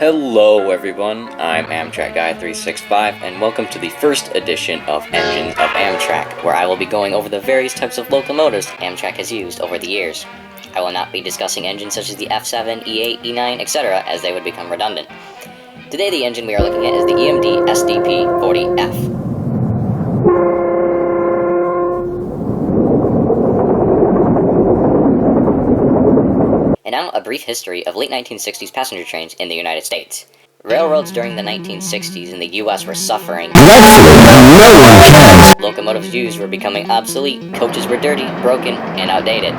Hello everyone, I'm Amtrak Guy 365 and welcome to the first edition of Engines of Amtrak, where I will be going over the various types of locomotives Amtrak has used over the years. I will not be discussing engines such as the F7, E8, E9, etc. as they would become redundant. Today the engine we are looking at is the EMD SDP-40F. And now, a brief history of late 1960s passenger trains in the United States. Railroads during the 1960s in the US were suffering. Locomotives used were becoming obsolete, coaches were dirty, broken, and outdated.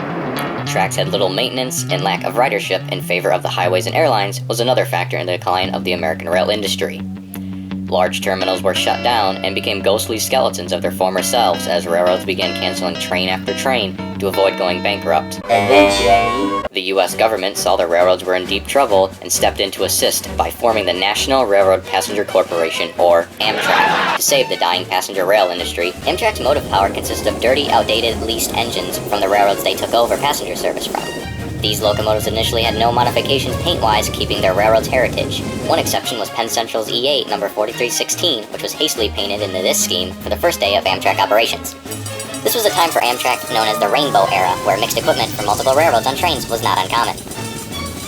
Tracks had little maintenance, and lack of ridership in favor of the highways and airlines was another factor in the decline of the American rail industry. Large terminals were shut down and became ghostly skeletons of their former selves as railroads began canceling train after train to avoid going bankrupt. The U.S. government saw the railroads were in deep trouble and stepped in to assist by forming the National Railroad Passenger Corporation, or Amtrak, to save the dying passenger rail industry. Amtrak's motive power consisted of dirty, outdated, leased engines from the railroads they took over passenger service from. These locomotives initially had no modifications paint-wise, keeping their railroad's heritage. One exception was Penn Central's E8 number 4316, which was hastily painted into this scheme for the first day of Amtrak operations. This was a time for Amtrak known as the Rainbow Era, where mixed equipment from multiple railroads on trains was not uncommon.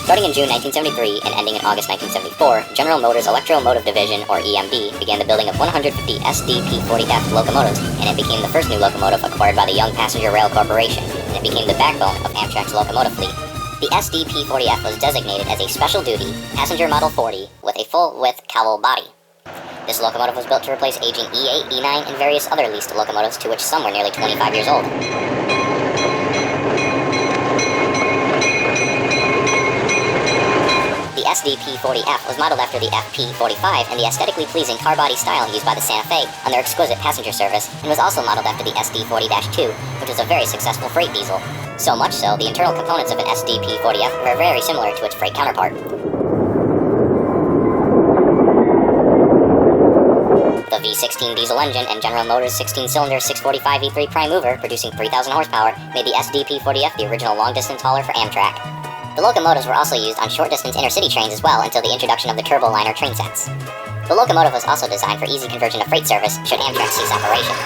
Starting in June 1973 and ending in August 1974, General Motors Electromotive Division, or EMD, began the building of 150 SDP-40F locomotives, and it became the first new locomotive acquired by the Young Passenger Rail Corporation, and it became the backbone of Amtrak's locomotive fleet. The SDP-40F was designated as a special duty passenger Model 40 with a full-width cowl body. This locomotive was built to replace aging E8, E9, and various other leased locomotives, to which some were nearly 25 years old. The SDP-40F was modeled after the FP-45 and the aesthetically pleasing car body style used by the Santa Fe on their exquisite passenger service, and was also modeled after the SD-40-2, which was a very successful freight diesel. So much so, the internal components of an SDP-40F were very similar to its freight counterpart. The V16 diesel engine and General Motors 16-cylinder 645 E3 prime mover, producing 3,000 horsepower, made the SDP-40F the original long-distance hauler for Amtrak. The locomotives were also used on short-distance intercity trains as well until the introduction of the turboliner train sets. The locomotive was also designed for easy conversion to freight service should Amtrak cease operation.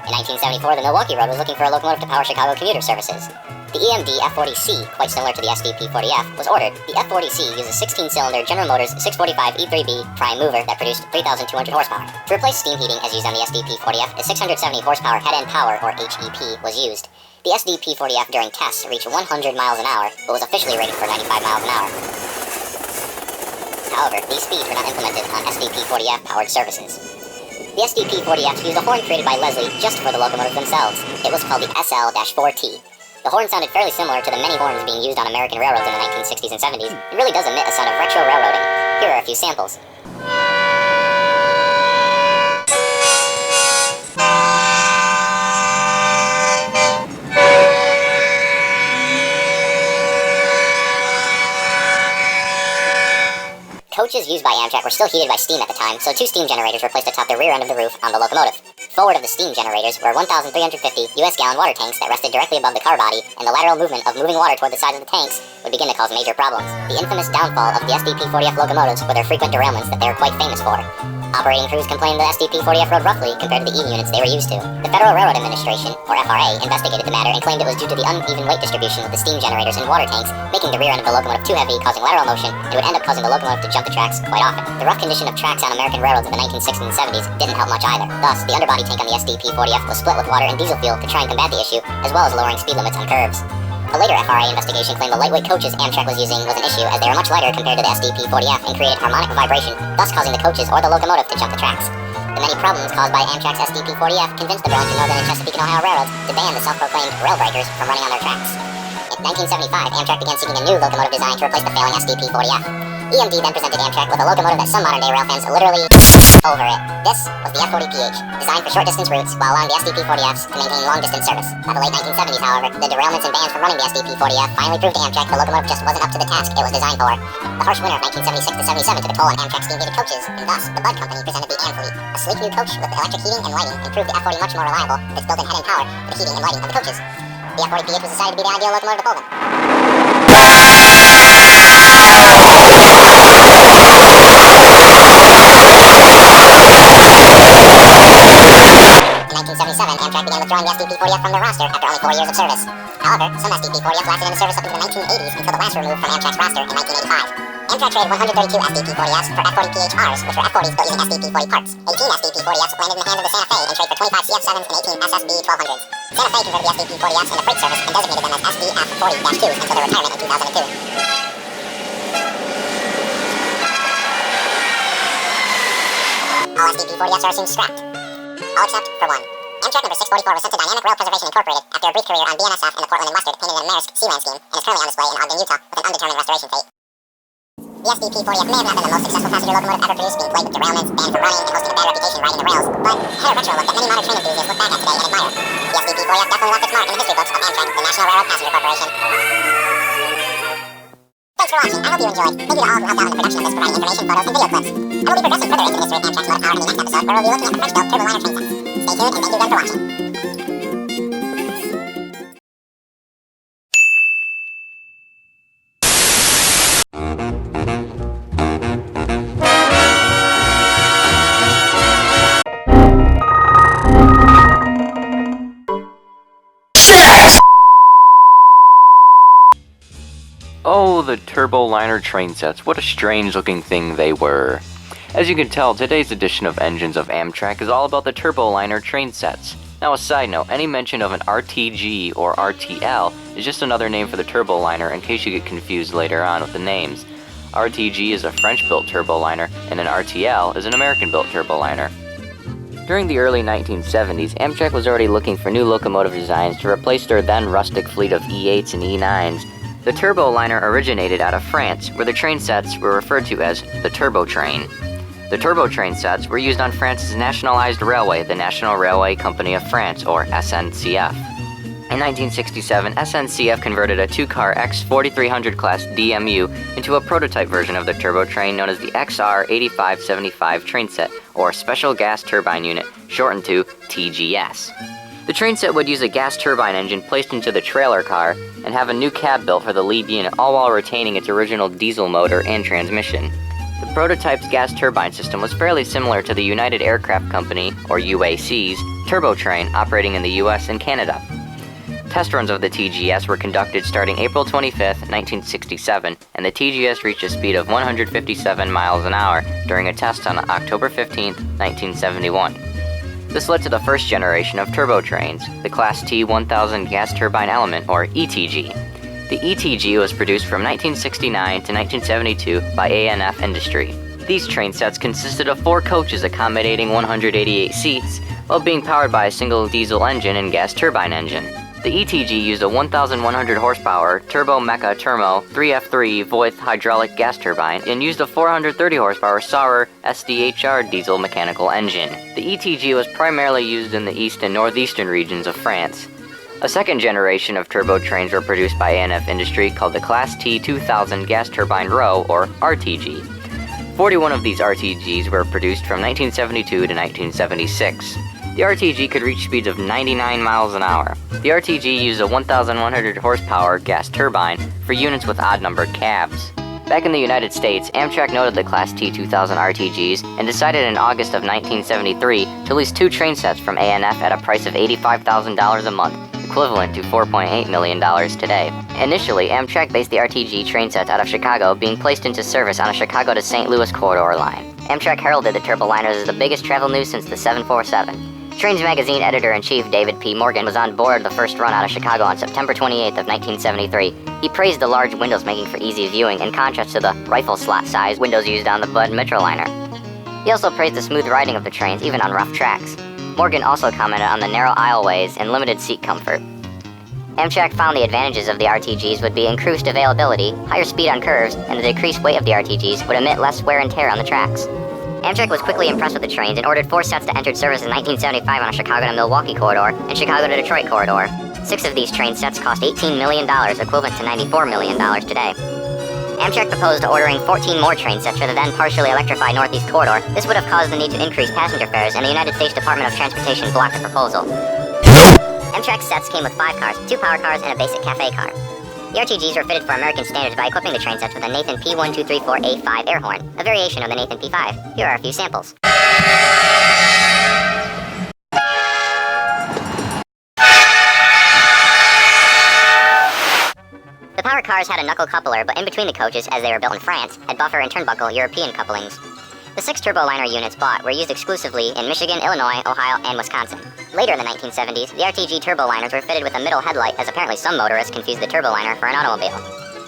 In 1974, the Milwaukee Road was looking for a locomotive to power Chicago commuter services. The EMD F40C, quite similar to the SDP-40F, was ordered. The F40C uses 16-cylinder General Motors 645 E3B prime mover that produced 3,200 horsepower. To replace steam heating as used on the SDP-40F, a 670 horsepower head-end power, or HEP, was used. The SDP-40F during tests reached 100 miles an hour, but was officially rated for 95 miles an hour. However, these speeds were not implemented on SDP-40F powered services. The SDP-40F used a horn created by Leslie just for the locomotives themselves. It was called the SL-4T. The horn sounded fairly similar to the many horns being used on American railroads in the 1960s and 70s. It really does emit a sound of retro railroading. Here are a few samples. Coaches used by Amtrak were still heated by steam at the time, so two steam generators were placed atop the rear end of the roof on the locomotive. Forward of the steam generators were 1,350 US gallon water tanks that rested directly above the car body, and the lateral movement of moving water toward the sides of the tanks would begin to cause major problems. The infamous downfall of the SDP-40F locomotives were their frequent derailments that they were quite famous for. Operating crews complained the SDP-40F rode roughly compared to the E units they were used to. The Federal Railroad Administration, or FRA, investigated the matter and claimed it was due to the uneven weight distribution of the steam generators and water tanks, making the rear end of the locomotive too heavy, causing lateral motion, and would end up causing the locomotive to jump the tracks quite often. The rough condition of tracks on American railroads in the 1960s and 70s didn't help much either. Thus, the underbody tank on the SDP-40F was split with water and diesel fuel to try and combat the issue, as well as lowering speed limits on curves. A later FRA investigation claimed the lightweight coaches Amtrak was using was an issue, as they were much lighter compared to the SDP-40F and created harmonic vibration, thus causing the coaches or the locomotive to jump the tracks. The many problems caused by Amtrak's SDP-40F convinced the Burlington Northern and Chesapeake and Ohio railroads to ban the self-proclaimed rail breakers from running on their tracks. In 1975, Amtrak began seeking a new locomotive design to replace the failing SDP-40F. EMD then presented Amtrak with a locomotive that some modern-day rail fans literally over it. This was the F40PH, designed for short-distance routes while allowing the SDP-40Fs to maintain long-distance service. By the late 1970s, however, the derailments and bans from running the SDP-40F finally proved to Amtrak the locomotive just wasn't up to the task it was designed for. The harsh winter of 1976 to 77 took a toll on Amtrak's steam-heated coaches, and thus the Bud Company presented the AM Fleet, a sleek new coach with electric heating and lighting, and proved the F40 much more reliable with its built-in head-end power for the heating and lighting of the coaches. The F40PH was decided to be the ideal locomotive to pull them. SDP-40F from their roster after only 4 years of service. However, some SDP-40F lasted in the service up into the 1980s until the last were removed from Amtrak's roster in 1985. Amtrak traded 132 SDP-40Fs for F-40PHRs, which were F-40s built using SDP-40 parts. 18 SDP-40Fs landed in the hands of the Santa Fe in trade for 25 CF-7s and 18 SSB-1200s. Santa Fe converted the SDP-40Fs into freight service and designated them as SDF-40-2s until their retirement in 2002. All SDP-40Fs are assumed scrapped. All except for one. Amtrak number 644 was sent to Dynamic Rail Preservation Incorporated after a brief career on BNSF and the Portland and Western, painted in a Maersk Sealand scheme, and is currently on display in Ogden, Utah, with an undetermined restoration fate. The SDP-40F may have not been the most successful passenger locomotive ever produced, being plagued with derailments, banned from running, and hosting a bad reputation riding the rails, but it had a retro look that many modern train enthusiasts look back at today and admire. The SDP-40F definitely left its mark in the history books of Amtrak, the National Railroad Passenger Corporation. Thanks for watching. I hope you enjoyed. Thank you to all who helped out in the production of this, providing information, photos, and video clips. I will be progressing further into the history of Amtrak's motive power in the next episode, where we'll be looking at the French-built turbo-liner train sets. Stay tuned, and thank you again for watching. Oh, the turbo-liner train sets. What a strange-looking thing they were. As you can tell, today's edition of Engines of Amtrak is all about the turbo-liner train sets. Now, a side note, any mention of an RTG or RTL is just another name for the turbo-liner in case you get confused later on with the names. RTG is a French-built turbo-liner, and an RTL is an American-built turbo-liner. During the early 1970s, Amtrak was already looking for new locomotive designs to replace their then rustic fleet of E8s and E9s. The turbo liner originated out of France, where the train sets were referred to as the turbo train. The turbo train sets were used on France's nationalized railway, the National Railway Company of France, or SNCF. In 1967, SNCF converted a two-car X4300 class DMU into a prototype version of the turbo train known as the XR8575 train set, or Special Gas Turbine Unit, shortened to TGS. The train set would use a gas turbine engine placed into the trailer car and have a new cab built for the lead unit, all while retaining its original diesel motor and transmission. The prototype's gas turbine system was fairly similar to the United Aircraft Company, or UAC's, turbo train operating in the US and Canada. Test runs of the TGS were conducted starting April 25, 1967, and the TGS reached a speed of 157 miles an hour during a test on October 15, 1971. This led to the first generation of turbo trains, the Class T 1000 gas turbine element, or ETG. The ETG was produced from 1969 to 1972 by ANF Industry. These train sets consisted of 4 coaches accommodating 188 seats, while being powered by a single diesel engine and gas turbine engine. The ETG used a 1,100 horsepower Turbo Mecha Turmo 3F3 Voith hydraulic gas turbine and used a 430 horsepower Sauer SDHR diesel mechanical engine. The ETG was primarily used in the east and northeastern regions of France. A second generation of turbo trains were produced by ANF Industry called the Class T 2000 gas turbine row, or RTG. 41 of these RTGs were produced from 1972 to 1976. The RTG could reach speeds of 99 miles an hour. The RTG used a 1,100 horsepower gas turbine for units with odd-numbered cabs. Back in the United States, Amtrak noted the Class T 2000 RTGs and decided in August of 1973 to lease 2 train sets from ANF at a price of $85,000 a month, equivalent to $4.8 million today. Initially, Amtrak based the RTG train sets out of Chicago, being placed into service on a Chicago to St. Louis corridor line. Amtrak heralded the turboliners as the biggest travel news since the 747. Trains Magazine editor-in-chief David P. Morgan was on board the first run out of Chicago on September 28th of 1973. He praised the large windows making for easy viewing in contrast to the rifle slot size windows used on the Bud Metroliner. He also praised the smooth riding of the trains even on rough tracks. Morgan also commented on the narrow aisleways and limited seat comfort. Amtrak found the advantages of the RTGs would be increased availability, higher speed on curves, and the decreased weight of the RTGs would emit less wear and tear on the tracks. Amtrak was quickly impressed with the trains and ordered 4 sets that entered service in 1975 on a Chicago to Milwaukee corridor and Chicago to Detroit corridor. 6 of these train sets cost $18 million, equivalent to $94 million today. Amtrak proposed ordering 14 more train sets for the then partially electrified Northeast Corridor. This would have caused the need to increase passenger fares, and the United States Department of Transportation blocked the proposal. Amtrak sets came with 5 cars, 2 power cars, and a basic cafe car. The RTGs were fitted for American standards by equipping the train sets with a Nathan P1234A5 air horn, a variation of the Nathan P5. Here are a few samples. Former cars had a knuckle coupler, but in between the coaches, as they were built in France, had buffer and turnbuckle European couplings. The 6 turboliner units bought were used exclusively in Michigan, Illinois, Ohio, and Wisconsin. Later in the 1970s, the RTG turboliners were fitted with a middle headlight, as apparently some motorists confused the turboliner for an automobile.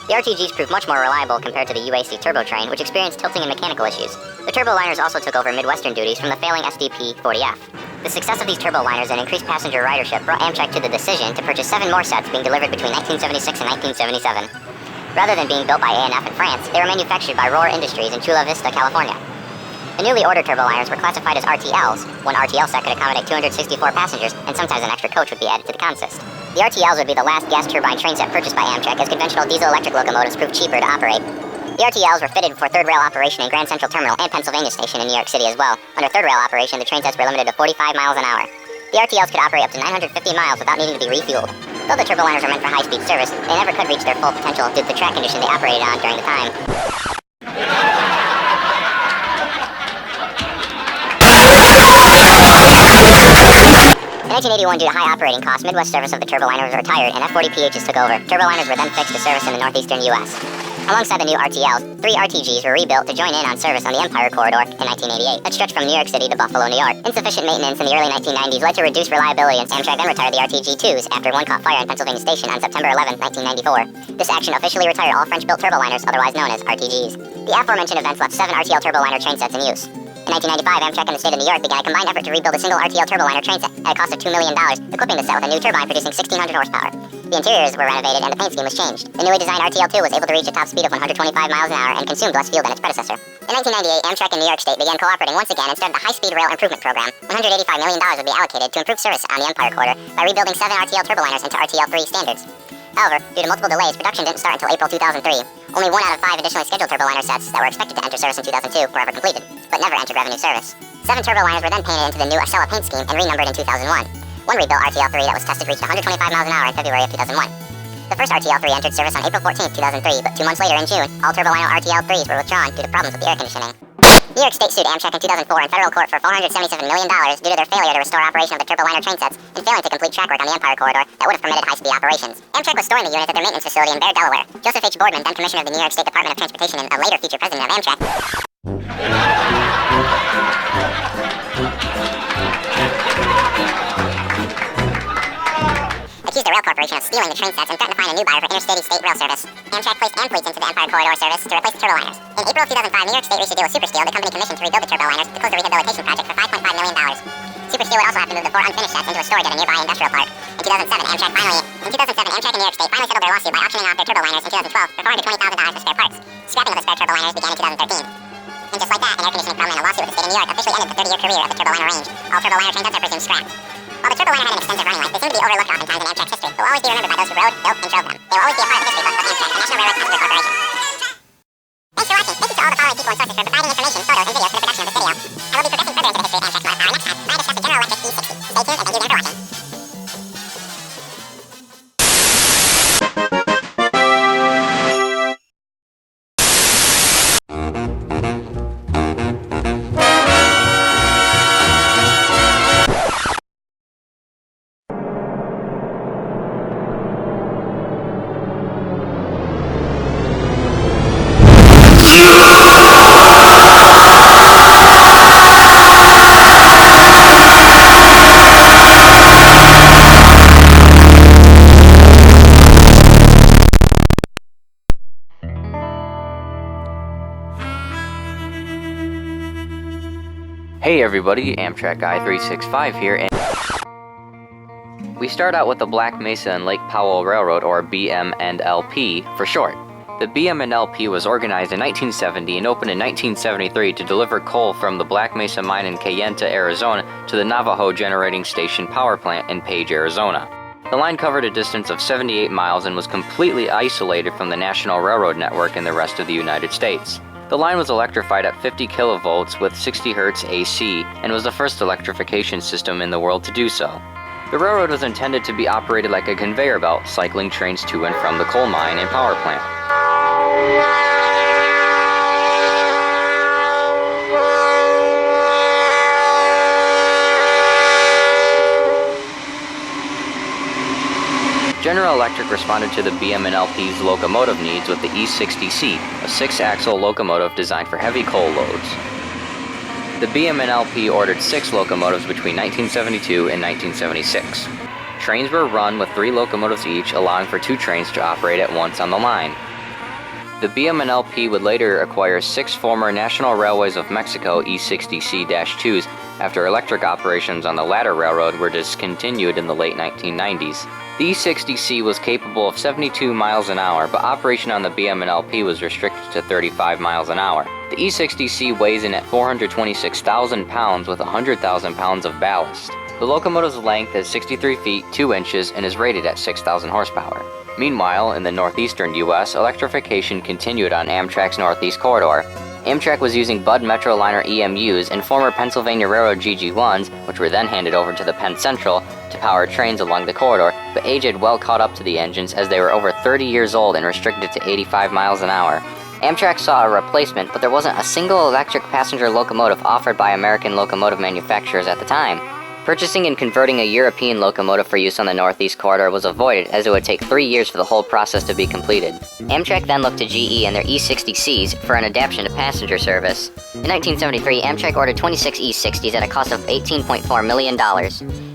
The RTGs proved much more reliable compared to the UAC turbotrain, which experienced tilting and mechanical issues. The turboliners also took over Midwestern duties from the failing SDP-40F. The success of these turboliners and increased passenger ridership brought Amtrak to the decision to purchase 7 more sets being delivered between 1976 and 1977. Rather than being built by A&F in France, they were manufactured by Rohr Industries in Chula Vista, California. The newly ordered turboliners were classified as RTLs. One RTL set could accommodate 264 passengers, and sometimes an extra coach would be added to the consist. The RTLs would be the last gas turbine train set purchased by Amtrak, as conventional diesel-electric locomotives proved cheaper to operate. The RTLs were fitted for third rail operation in Grand Central Terminal and Pennsylvania Station in New York City as well. Under third rail operation, the train sets were limited to 45 miles an hour. The RTLs could operate up to 950 miles without needing to be refueled. Though the turboliners were meant for high-speed service, they never could reach their full potential due to the track condition they operated on during the time. In 1981, due to high operating costs, Midwest service of the turboliners was retired and F40PHs took over. Turboliners were then fixed to service in the northeastern U.S. Alongside the new RTLs, 3 RTGs were rebuilt to join in on service on the Empire Corridor in 1988, that stretched from New York City to Buffalo, New York. Insufficient maintenance in the early 1990s led to reduced reliability, and Amtrak then retired the RTG-2s after one caught fire in Pennsylvania Station on September 11, 1994. This action officially retired all French-built turboliners, otherwise known as RTGs. The aforementioned events left 7 RTL turboliner train sets in use. In 1995, Amtrak and the state of New York began a combined effort to rebuild a single RTL turboliner train set at a cost of $2 million, equipping the set with a new turbine producing 1,600 horsepower. The interiors were renovated and the paint scheme was changed. The newly designed RTL2 was able to reach a top speed of 125 miles an hour and consumed less fuel than its predecessor. In 1998, Amtrak and New York State began cooperating once again and started the High-Speed Rail Improvement Program. $185 million would be allocated to improve service on the Empire Corridor by rebuilding 7 RTL turboliners into RTL3 standards. However, due to multiple delays, production didn't start until April 2003. Only 1 out of 5 additionally scheduled turboliner sets that were expected to enter service in 2002 were ever completed, but never entered revenue service. 7 turboliners were then painted into the new Acela paint scheme and renumbered in 2001. One rebuilt RTL3 that was tested reached 125 miles an hour in February of 2001. The first RTL3 entered service on April 14, 2003, but 2 months later in June, all turboliner RTL3s were withdrawn due to problems with the air conditioning. New York State sued Amtrak in 2004 in federal court for $477 million due to their failure to restore operation of the turboliner train sets and failing to complete track work on the Empire Corridor that would have permitted high-speed operations. Amtrak was storing the units at their maintenance facility in Bear, Delaware. Joseph H. Boardman, then commissioner of the New York State Department of Transportation and a later future president of Amtrak, accused the rail corporation of stealing the train sets and threatened to find a new buyer for interstate rail service. Amtrak placed amphiletes into the Empire Corridor service to replace the turboliners. In April of 2005, New York State reached a deal with Supersteel, the company commissioned to rebuild the turboliners, to close the rehabilitation project for $5.5 million. Supersteel would also have to move the 4 unfinished sets into a storage at a nearby industrial park. In 2007, Amtrak and New York State finally settled their lawsuit by auctioning off their turboliners in 2012 for $420,000 for spare parts. Scrapping of the spare turboliners began in 2013. And just like that, an air conditioning problem and a lawsuit with the state of New York officially ended the 30-year career of the turboliner range. All turboliner train sets are presumed scrapped. While the turboliner had an extensive running life, they seem to be overlooked oftentimes in Amtrak's history, but will always be remembered by those who rode, built, and drove them. They will always be a part of the history book of Amtrak, the National Railroad Passenger Corporation. Thanks for watching. Thank you to all the following people and sources for providing information, photos, and videos for the production of this video. I will be progressing further into the history of Amtrak tomorrow. Next time, I discuss the General Electric E60. Stay tuned, and thank you again for watching. Hey everybody, Amtrak Guy 365 here, and we start out with the Black Mesa and Lake Powell Railroad, or BM&LP for short. The BM&LP was organized in 1970 and opened in 1973 to deliver coal from the Black Mesa mine in Kayenta, Arizona to the Navajo Generating Station power plant in Page, Arizona. The line covered a distance of 78 miles and was completely isolated from the National Railroad network in the rest of the United States. The line was electrified at 50 kilovolts with 60 Hz AC and was the first electrification system in the world to do so. The railroad was intended to be operated like a conveyor belt, cycling trains to and from the coal mine and power plant. General General Electric responded to the BM&LP's locomotive needs with the E60C, a 6-axle locomotive designed for heavy coal loads. The BM&LP ordered 6 locomotives between 1972 and 1976. Trains were run with 3 locomotives each, allowing for 2 trains to operate at once on the line. The BM&LP would later acquire 6 former National Railways of Mexico E60C-2s after electric operations on the latter railroad were discontinued in the late 1990s. The E60C was capable of 72 miles an hour, but operation on the BM&LP was restricted to 35 miles an hour. The E60C weighs in at 426,000 pounds with 100,000 pounds of ballast. The locomotive's length is 63 feet 2 inches and is rated at 6,000 horsepower. Meanwhile, in the northeastern U.S., electrification continued on Amtrak's Northeast Corridor. Amtrak was using Bud Metroliner EMUs and former Pennsylvania Railroad GG1s, which were then handed over to the Penn Central, to power trains along the corridor, but age had well caught up to the engines as they were over 30 years old and restricted to 85 miles an hour. Amtrak saw a replacement, but there wasn't a single electric passenger locomotive offered by American locomotive manufacturers at the time. Purchasing and converting a European locomotive for use on the Northeast Corridor was avoided, as it would take 3 years for the whole process to be completed. Amtrak then looked to GE and their E60Cs for an adaptation to passenger service. In 1973, Amtrak ordered 26 E60s at a cost of $18.4 million.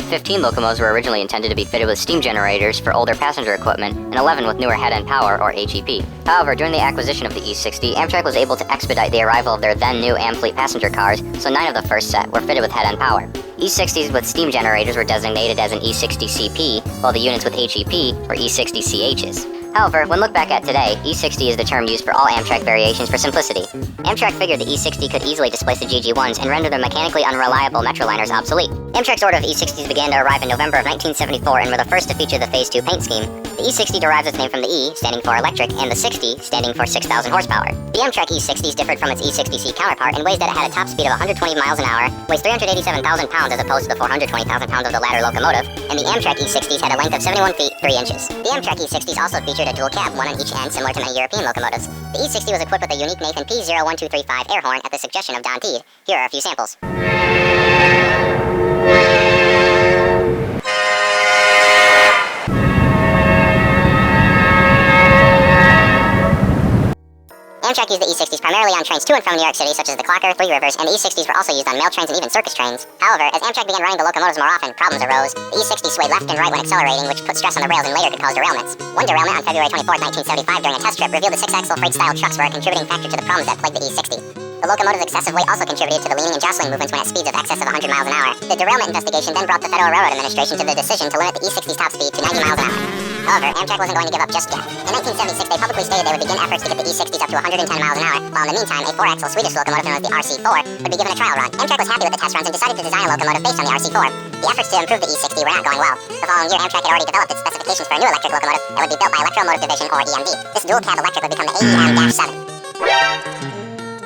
15 locomotives were originally intended to be fitted with steam generators for older passenger equipment, and 11 with newer head-end power, or HEP. However, during the acquisition of the E60, Amtrak was able to expedite the arrival of their then-new Amfleet passenger cars, so 9 of the first set were fitted with head-end power. E60s with steam generators were designated as an E60CP, while the units with HEP were E60CHs. However, when looked back at today, E60 is the term used for all Amtrak variations for simplicity. Amtrak figured the E60 could easily displace the GG1s and render their mechanically unreliable Metroliners obsolete. Amtrak's order of E60s began to arrive in November of 1974 and were the first to feature the Phase 2 paint scheme. The E60 derives its name from the E, standing for electric, and the 60, standing for 6,000 horsepower. The Amtrak E60s differed from its E60C counterpart in ways that it had a top speed of 120 miles an hour, weighs 387,000 pounds as opposed to the 420,000 pounds of the latter locomotive, and the Amtrak E60s had a length of 71 feet 3 inches. The Amtrak E60s also featured a dual cab, one on each end, similar to many European locomotives. The E60 was equipped with a unique Nathan P01235 air horn at the suggestion of Don Teed. Here are a few samples. Amtrak used the E60s primarily on trains to and from New York City, such as the Clocker, Three Rivers, and the E60s were also used on mail trains and even circus trains. However, as Amtrak began running the locomotives more often, problems arose. The E60 swayed left and right when accelerating, which put stress on the rails and later could cause derailments. One derailment on February 24, 1975 during a test trip revealed the 6-axle freight-style trucks were a contributing factor to the problems that plagued the E60. The locomotive's excessive weight also contributed to the leaning and jostling movements when at speeds of excess of 100 miles an hour. The derailment investigation then brought the Federal Railroad Administration to the decision to limit the E60's top speed to 90 miles an hour. However, Amtrak wasn't going to give up just yet. In 1976, they publicly stated they would begin efforts to get the E60s up to 110 miles an hour, while in the meantime, a 4-axle Swedish locomotive known as the RC4 would be given a trial run. Amtrak was happy with the test runs and decided to design a locomotive based on the RC4. The efforts to improve the E60 were not going well. The following year, Amtrak had already developed its specifications for a new electric locomotive that would be built by Electromotive Division, or EMD. This dual-cab electric would become the AEM-7.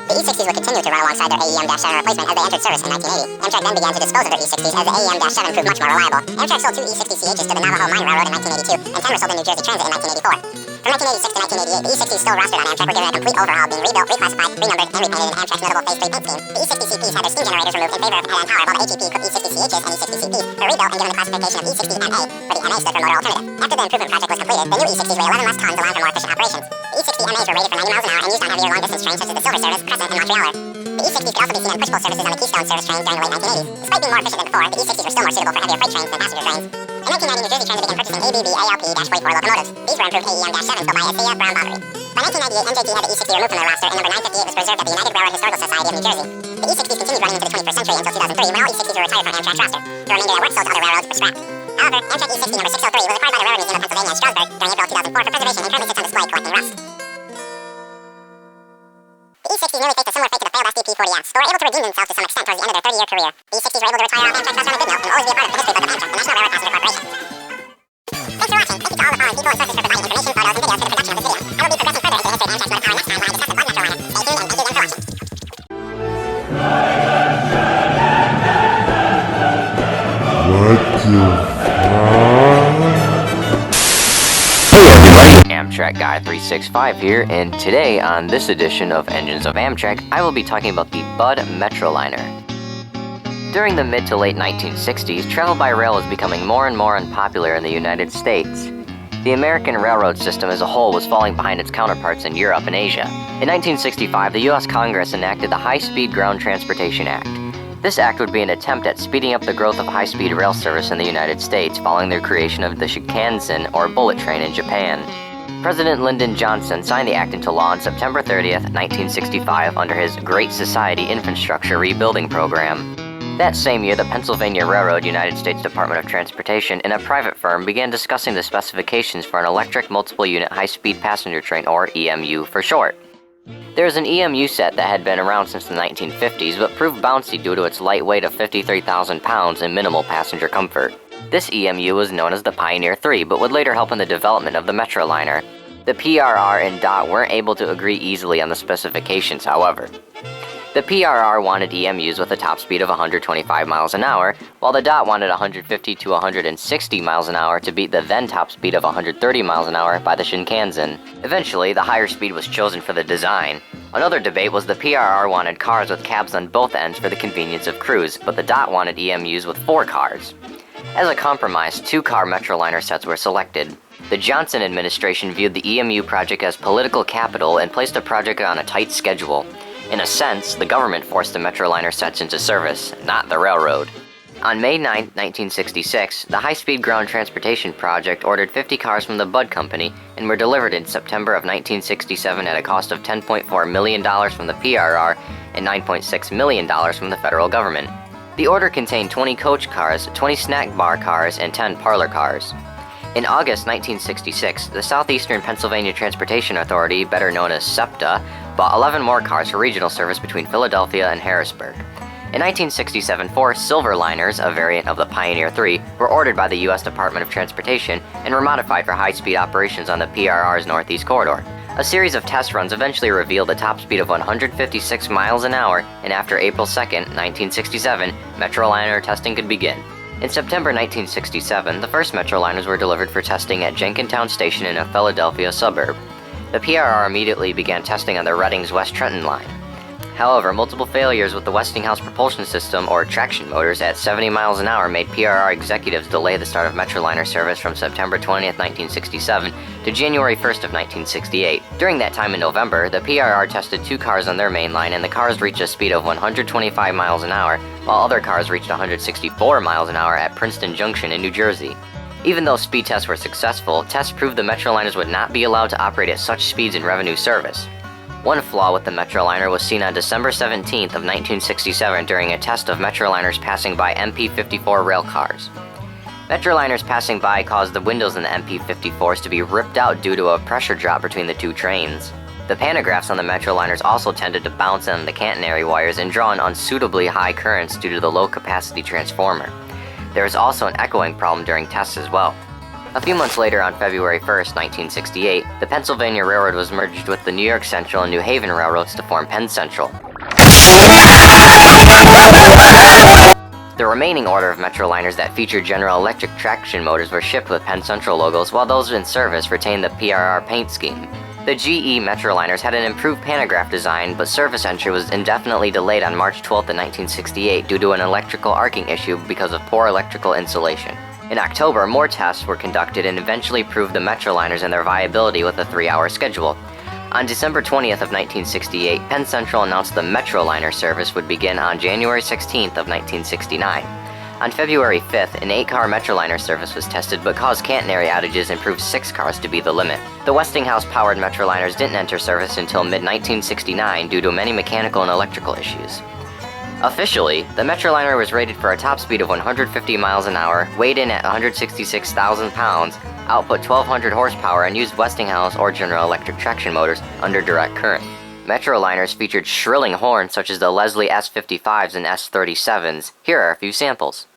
The E60s would continue to run alongside their AEM-7 replacement as they entered service in 1980. Amtrak then began to dispose of their E60s as the AEM-7 proved much more reliable. Amtrak sold 2 E60CHs to the Navajo Mine Railroad in 1982, and 10 were sold to New Jersey Transit in 1984. From 1986 to 1988, the E60s still rostered on Amtrak were given a complete overhaul, being rebuilt, reclassified, renumbered, and repainted in Amtrak's notable Phase 3 paint scheme. The E60CPs had their steam generators removed in favor of head-end power, while the HEP, E60CHs, and E60CPs were rebuilt and given the classification of E60MA, where the MA stood for motor alternative. After the improvement project was completed, the new E60s weighed 11 less tons, allowing for more efficient operations. The E60MAs were rated for 90 miles an hour and used on heavier long-distance trains such as the Silver Service, Crescent, and Montrealer. The E60s could also be seen on push-pull services on the Keystone Service trains during the late 1980s. Despite being more efficient than before, the E60s were still more suitable for heavier freight trains than passenger trains. In 1990, New Jersey Transit began purchasing ABB ALP-44 locomotives. These were improved AEM-7s built by ASEA Brown Boveri. By 1998, NJT had the E60 removed from their roster, and number 958 was preserved at the United Railroad Historical Society of New Jersey. The E60s continued running into the 21st century until 2003, when all E60s were retired from Amtrak's roster. The remainder that worked sold to other railroads or scrapped. However, Amtrak E60 number 603 was acquired by the Railroad Museum of Pennsylvania in Strasburg during April 2004 for preservation and currently sits on display collecting rust. The E60s nearly faced a similar fate to the failed SDP-40X, but were able to redeem themselves to some extent towards the end of their 30-year career. The E60s were able to retire off Amtrak's roster on a good note and will always be a part of the history book of Amtrak, the National Railroad Passenger Corporation. Thanks for watching. Thank you to all the following people and sources for providing information, photos, and videos for the production of this video. I will be progressing further into the history of Amtrak's motor power next time when I discuss the Bud Metroliner. Stay tuned and thank you again for watching. Hey everybody, Amtrak Guy 365 here, and today on this edition of Engines of Amtrak, I will be talking about the Bud Metroliner. During the mid to late 1960s, travel by rail was becoming more and more unpopular in the United States. The American railroad system as a whole was falling behind its counterparts in Europe and Asia. In 1965, the U.S. Congress enacted the High-Speed Ground Transportation Act. This act would be an attempt at speeding up the growth of high-speed rail service in the United States following the creation of the Shinkansen, or bullet train, in Japan. President Lyndon Johnson signed the act into law on September 30th, 1965 under his Great Society Infrastructure Rebuilding Program. That same year, the Pennsylvania Railroad, United States Department of Transportation, and a private firm began discussing the specifications for an electric multiple unit high-speed passenger train, or EMU for short. There is an EMU set that had been around since the 1950s, but proved bouncy due to its light weight of 53,000 pounds and minimal passenger comfort. This EMU was known as the Pioneer 3, but would later help in the development of the Metroliner. The PRR and DOT weren't able to agree easily on the specifications, however. The PRR wanted EMUs with a top speed of 125 miles an hour, while the DOT wanted 150 to 160 miles an hour to beat the then top speed of 130 miles an hour by the Shinkansen. Eventually, the higher speed was chosen for the design. Another debate was the PRR wanted cars with cabs on both ends for the convenience of crews, but the DOT wanted EMUs with 4 cars. As a compromise, 2-car Metroliner sets were selected. The Johnson administration viewed the EMU project as political capital and placed the project on a tight schedule. In a sense, the government forced the Metroliner sets into service, not the railroad. On May 9, 1966, the High-Speed Ground Transportation Project ordered 50 cars from the Budd Company and were delivered in September of 1967 at a cost of $10.4 million from the PRR and $9.6 million from the federal government. The order contained 20 coach cars, 20 snack bar cars, and 10 parlor cars. In August 1966, the Southeastern Pennsylvania Transportation Authority, better known as SEPTA, bought 11 more cars for regional service between Philadelphia and Harrisburg. In 1967, 4 Silverliners, a variant of the Pioneer 3, were ordered by the U.S. Department of Transportation and were modified for high-speed operations on the PRR's Northeast Corridor. A series of test runs eventually revealed a top speed of 156 miles an hour, and after April 2, 1967, Metroliner testing could begin. In September 1967, the first Metroliners were delivered for testing at Jenkintown Station in a Philadelphia suburb. The PRR immediately began testing on the Reading's West Trenton line. However, multiple failures with the Westinghouse propulsion system, or traction motors, at 70 miles an hour made PRR executives delay the start of Metroliner service from September 20, 1967 to January 1 of 1968. During that time in November, the PRR tested 2 cars on their main line, and the cars reached a speed of 125 miles an hour, while other cars reached 164 miles an hour at Princeton Junction in New Jersey. Even though speed tests were successful, tests proved the Metroliners would not be allowed to operate at such speeds in revenue service. One flaw with the Metroliner was seen on December 17th of 1967 during a test of Metroliners passing by MP-54 rail cars. Metroliners passing by caused the windows in the MP-54s to be ripped out due to a pressure drop between the 2 trains. The pantographs on the Metroliners also tended to bounce on the catenary wires and draw in unsuitably high currents due to the low-capacity transformer. There was also an echoing problem during tests as well. A few months later, on February 1, 1968, the Pennsylvania Railroad was merged with the New York Central and New Haven Railroads to form Penn Central. The remaining order of Metroliners that featured General Electric traction motors were shipped with Penn Central logos, while those in service retained the PRR paint scheme. The GE Metroliners had an improved pantograph design, but service entry was indefinitely delayed on March 12, 1968 due to an electrical arcing issue because of poor electrical insulation. In October, more tests were conducted and eventually proved the Metroliners and their viability with a 3-hour schedule. On December 20th of 1968, Penn Central announced the Metroliner service would begin on January 16th of 1969. On February 5th, an 8-car Metroliner service was tested but caused catenary outages and proved 6 cars to be the limit. The Westinghouse-powered Metroliners didn't enter service until mid-1969 due to many mechanical and electrical issues. Officially, the Metroliner was rated for a top speed of 150 miles an hour, weighed in at 166,000 pounds, output 1,200 horsepower, and used Westinghouse or General Electric traction motors under direct current. Metroliners featured shrilling horns such as the Leslie S55s and S37s. Here are a few samples.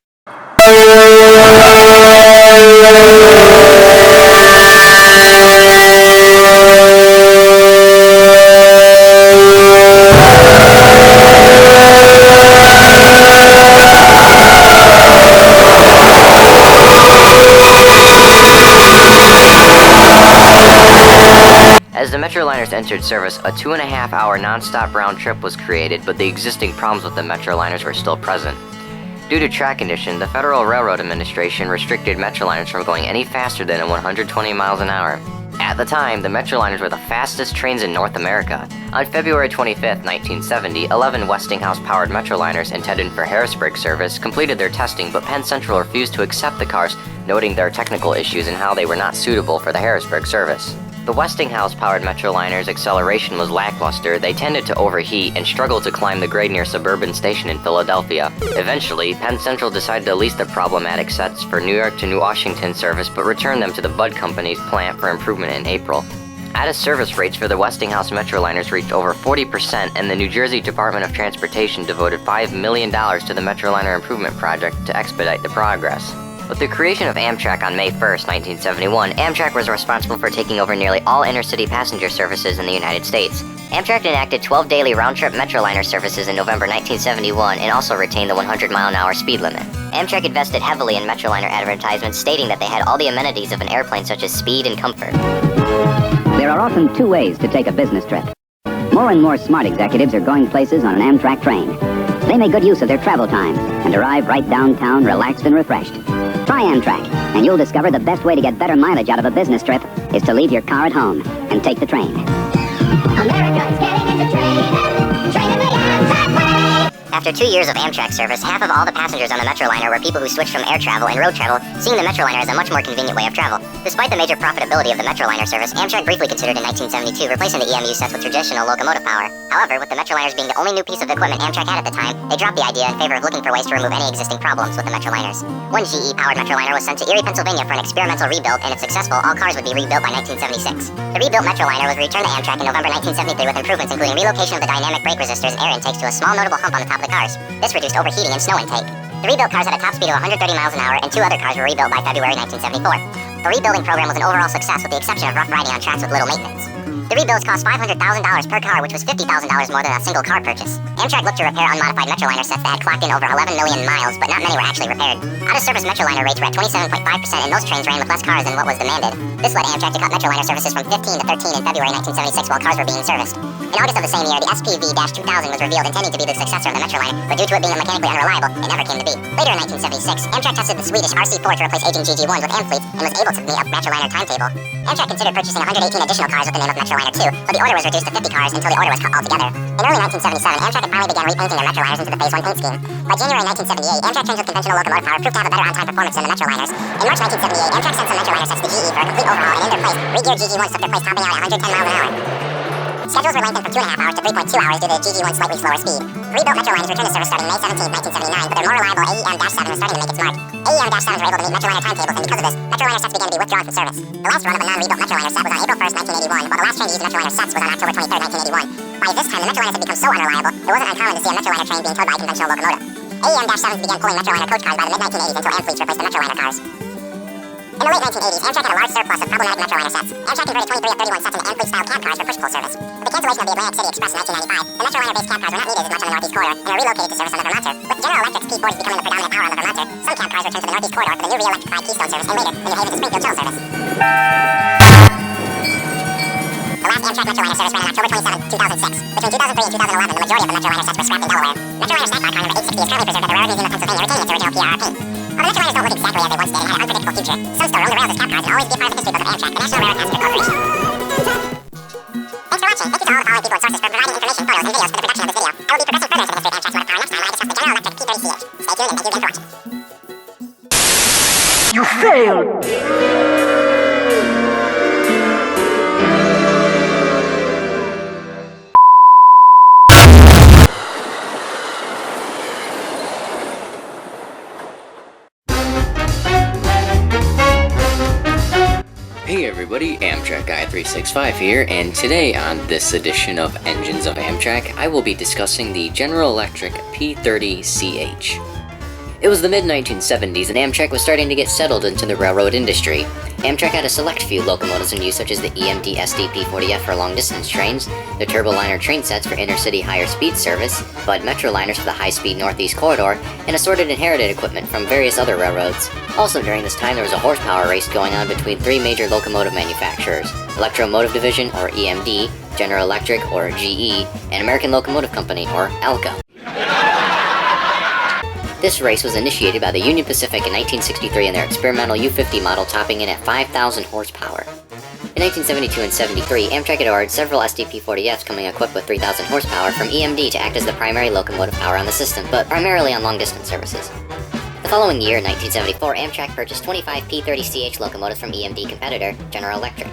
As the Metroliners entered service, a 2.5-hour non-stop round trip was created, but the existing problems with the Metroliners were still present. Due to track condition, the Federal Railroad Administration restricted Metroliners from going any faster than 120 miles an hour. At the time, the Metroliners were the fastest trains in North America. On February 25, 1970, 11 Westinghouse-powered Metroliners intended for Harrisburg service completed their testing, but Penn Central refused to accept the cars, noting their technical issues and how they were not suitable for the Harrisburg service. The Westinghouse-powered Metroliners' acceleration was lackluster, they tended to overheat, and struggled to climb the grade near Suburban Station in Philadelphia. Eventually, Penn Central decided to lease the problematic sets for New York to New Washington service, but returned them to the Budd Company's plant for improvement in April. Out-of-service rates for the Westinghouse Metroliners reached over 40%, and the New Jersey Department of Transportation devoted $5 million to the Metroliner Improvement Project to expedite the progress. With the creation of Amtrak on May 1, 1971, Amtrak was responsible for taking over nearly all inner-city passenger services in the United States. Amtrak enacted 12 daily round-trip Metroliner services in November 1971 and also retained the 100-mile-an-hour speed limit. Amtrak invested heavily in Metroliner advertisements, stating that they had all the amenities of an airplane such as speed and comfort. There are often two ways to take a business trip. More and more smart executives are going places on an Amtrak train. They make good use of their travel time and arrive right downtown relaxed and refreshed. Try Amtrak, and you'll discover the best way to get better mileage out of a business trip is to leave your car at home and take the train. Americans getting in the train, train the Amtrak way. After 2 years of Amtrak service, half of all the passengers on the Metroliner were people who switched from air travel and road travel, seeing the Metroliner as a much more convenient way of travel. Despite the major profitability of the Metroliner service, Amtrak briefly considered in 1972 replacing the EMU sets with traditional locomotive power. However, with the Metroliners being the only new piece of equipment Amtrak had at the time, they dropped the idea in favor of looking for ways to remove any existing problems with the Metroliners. One GE-powered Metroliner was sent to Erie, Pennsylvania for an experimental rebuild, and if successful, all cars would be rebuilt by 1976. The rebuilt Metroliner was returned to Amtrak in November 1973 with improvements including relocation of the dynamic brake resistors and air intakes to a small notable hump on the top of the cars. This reduced overheating and snow intake. The rebuilt cars had a top speed of 130 miles an hour, and 2 other cars were rebuilt by February 1974. The rebuilding program was an overall success with the exception of rough riding on tracks with little maintenance. The rebuilds cost $500,000 per car, which was $50,000 more than a single car purchase. Amtrak looked to repair unmodified Metroliner sets that had clocked in over 11 million miles, but not many were actually repaired. Out-of-service Metroliner rates were at 27.5%, and most trains ran with less cars than what was demanded. This led Amtrak to cut Metroliner services from 15 to 13 in February 1976 while cars were being serviced. In August of the same year, the SPV-2000 was revealed, intending to be the successor of the Metroliner, but due to it being mechanically unreliable, it never came to be. Later in 1976, Amtrak tested the Swedish RC4 to replace aging GG1s with Amfleets and was able to meet a Metroliner timetable. Amtrak considered purchasing 118 additional cars with the name of Metroliner 2, but the order was reduced to 50 cars until the order was cut altogether. In early 1977, Amtrak had finally began repainting their Metroliners into the Phase 1 paint scheme. By January 1978, Amtrak trains with conventional locomotive power proved to have a better on-time performance than the Metroliners. In March 1978, Amtrak sent some Metroliner sets to GE for a complete overhaul, and in their place, re-geared GG1s took their place, topping out at 110 miles an hour. Schedules were lengthened from 2.5 hours to 3.2 hours due to the GG1's slightly slower speed. The rebuilt Metroliners returned to service starting May 17, 1979, but their more reliable AEM-7 was starting to make its mark. AEM-7s were able to meet Metroliner timetables, and because of this, Metroliner sets began to be withdrawn from service. The last run of a non-rebuilt Metroliner set was on April 1, 1981, while the last train to use Metroliner sets was on October 23, 1981. By this time, the Metroliners had become so unreliable, it wasn't uncommon to see a Metroliner train being towed by a conventional locomotive. AEM-7s began pulling Metroliner coach cars by the mid-1980s until Amfleets replaced the Metroliner cars. In the late 1980s, Amtrak had a large surplus of problematic Metroliner sets. Amtrak converted 23 of 31 sets into Amfleet-style cab cars for push-pull service. With the cancellation of the Atlantic City Express in 1995, the Metroliner-based cab cars were not needed as much on the Northeast Corridor and were relocated to service on the Vermonter. With General Electric's P40s becoming the predominant power on the Vermonter, some cab cars returned to the Northeast Corridor for the new re-electrified Keystone service and later, the New Haven to Springfield shuttle service. The last Amtrak Metroliner service ran on October 27, 2006. Between 2003 and 2011, the majority of the Metroliner sets were scrapped in Delaware. Metroliner snack bar car number 860 is currently preserved at the Railroad Museum of Pennsylvania, retaining its original PRR paint. Although Metroliners don't look exactly as they once did and had an unpredictable future, some still roam the rails as cab cars and always be a part of the history book of Amtrak, the National Railroad Passenger Corporation. Thanks for watching. Thank you to all the following people and sources for providing information, photos, and videos for the production of this video. I will be progressing further into the history of Amtrak's motor power next time when I discuss the General Electric P30CH. Stay tuned and thank you again for watching. You failed! Hey everybody, Amtrak Guy 365 here, and today on this edition of Engines of Amtrak, I will be discussing the General Electric P30CH. It was the mid-1970s and Amtrak was starting to get settled into the railroad industry. Amtrak had a select few locomotives in use such as the EMD SDP-40F for long-distance trains, the Turboliner train sets for inner-city higher-speed service, Budd Metroliners for the high-speed Northeast Corridor, and assorted inherited equipment from various other railroads. Also during this time there was a horsepower race going on between 3 major locomotive manufacturers, Electromotive Division or EMD, General Electric or GE, and American Locomotive Company or ALCO. This race was initiated by the Union Pacific in 1963 in their experimental U-50 model, topping in at 5,000 horsepower. In 1972 and 73, Amtrak had ordered several SDP-40Fs coming equipped with 3,000 horsepower from EMD to act as the primary locomotive power on the system, but primarily on long-distance services. The following year, in 1974, Amtrak purchased 25 P-30CH locomotives from EMD competitor General Electric.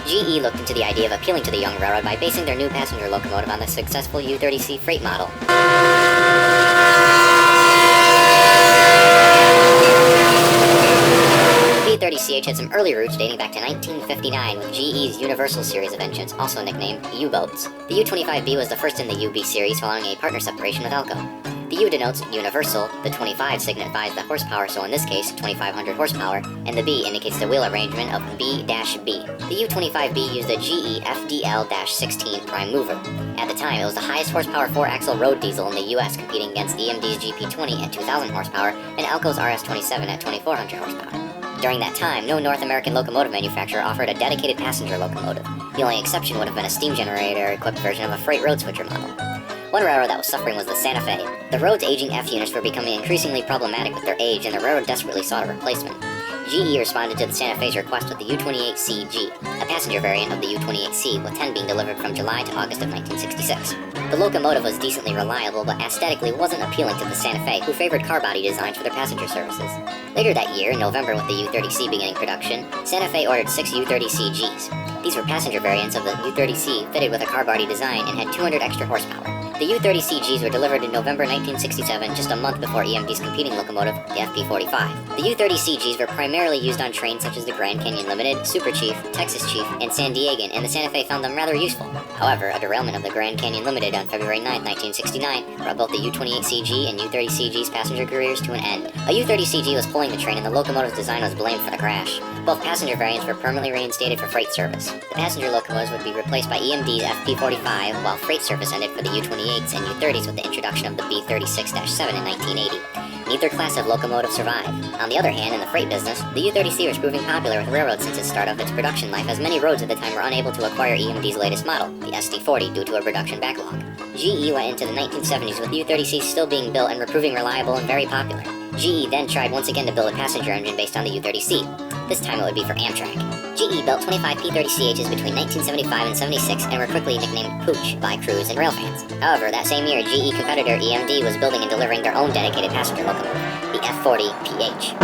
GE looked into the idea of appealing to the young railroad by basing their new passenger locomotive on the successful U-30C freight model. P-30CH had some early roots dating back to 1959 with GE's Universal series of engines, also nicknamed U-boats. The U-25B was the first in the UB series following a partner separation with Elco. The U denotes universal, the 25 signifies the horsepower, so in this case, 2,500 horsepower, and the B indicates the wheel arrangement of B-B. The U-25B used a GE FDL-16 prime mover. At the time, it was the highest horsepower 4-axle road diesel in the US, competing against EMD's GP20 at 2,000 horsepower and Elco's RS-27 at 2,400 horsepower. During that time, no North American locomotive manufacturer offered a dedicated passenger locomotive. The only exception would have been a steam generator-equipped version of a freight road switcher model. One railroad that was suffering was the Santa Fe. The road's aging F units were becoming increasingly problematic with their age, and the railroad desperately sought a replacement. GE responded to the Santa Fe's request with the U-28CG, a passenger variant of the U-28C, with 10 being delivered from July to August of 1966. The locomotive was decently reliable, but aesthetically wasn't appealing to the Santa Fe, who favored car body designs for their passenger services. Later that year, in November, with the U-30C beginning production, Santa Fe ordered 6 U-30CGs. These were passenger variants of the U-30C fitted with a car body design and had 200 extra horsepower. The U-30CGs were delivered in November 1967, just a month before EMD's competing locomotive, the FP-45. The U-30CGs were primarily used on trains such as the Grand Canyon Limited, Super Chief, Texas Chief, and San Diegan, and the Santa Fe found them rather useful. However, a derailment of the Grand Canyon Limited on February 9, 1969, brought both the U-28CG and U-30CG's passenger careers to an end. A U-30CG was pulling the train, and the locomotive's design was blamed for the crash. Both passenger variants were permanently reinstated for freight service. The passenger locomotives would be replaced by EMD's FP-45, while freight service ended for the U-28 and U-30s with the introduction of the B-36-7 in 1980. Neither class of locomotive survived. On the other hand, in the freight business, the U-30C was proving popular with railroads since its start of its production life, as many roads at the time were unable to acquire EMD's latest model, the SD-40, due to a production backlog. GE went into the 1970s with U-30C still being built and were proving reliable and very popular. GE then tried once again to build a passenger engine based on the U-30C. This time it would be for Amtrak. GE built 25 P-30CHs between 1975 and 76 and were quickly nicknamed Pooch by crews and rail fans. However, that same year, GE competitor EMD was building and delivering their own dedicated passenger locomotive, the F-40PH.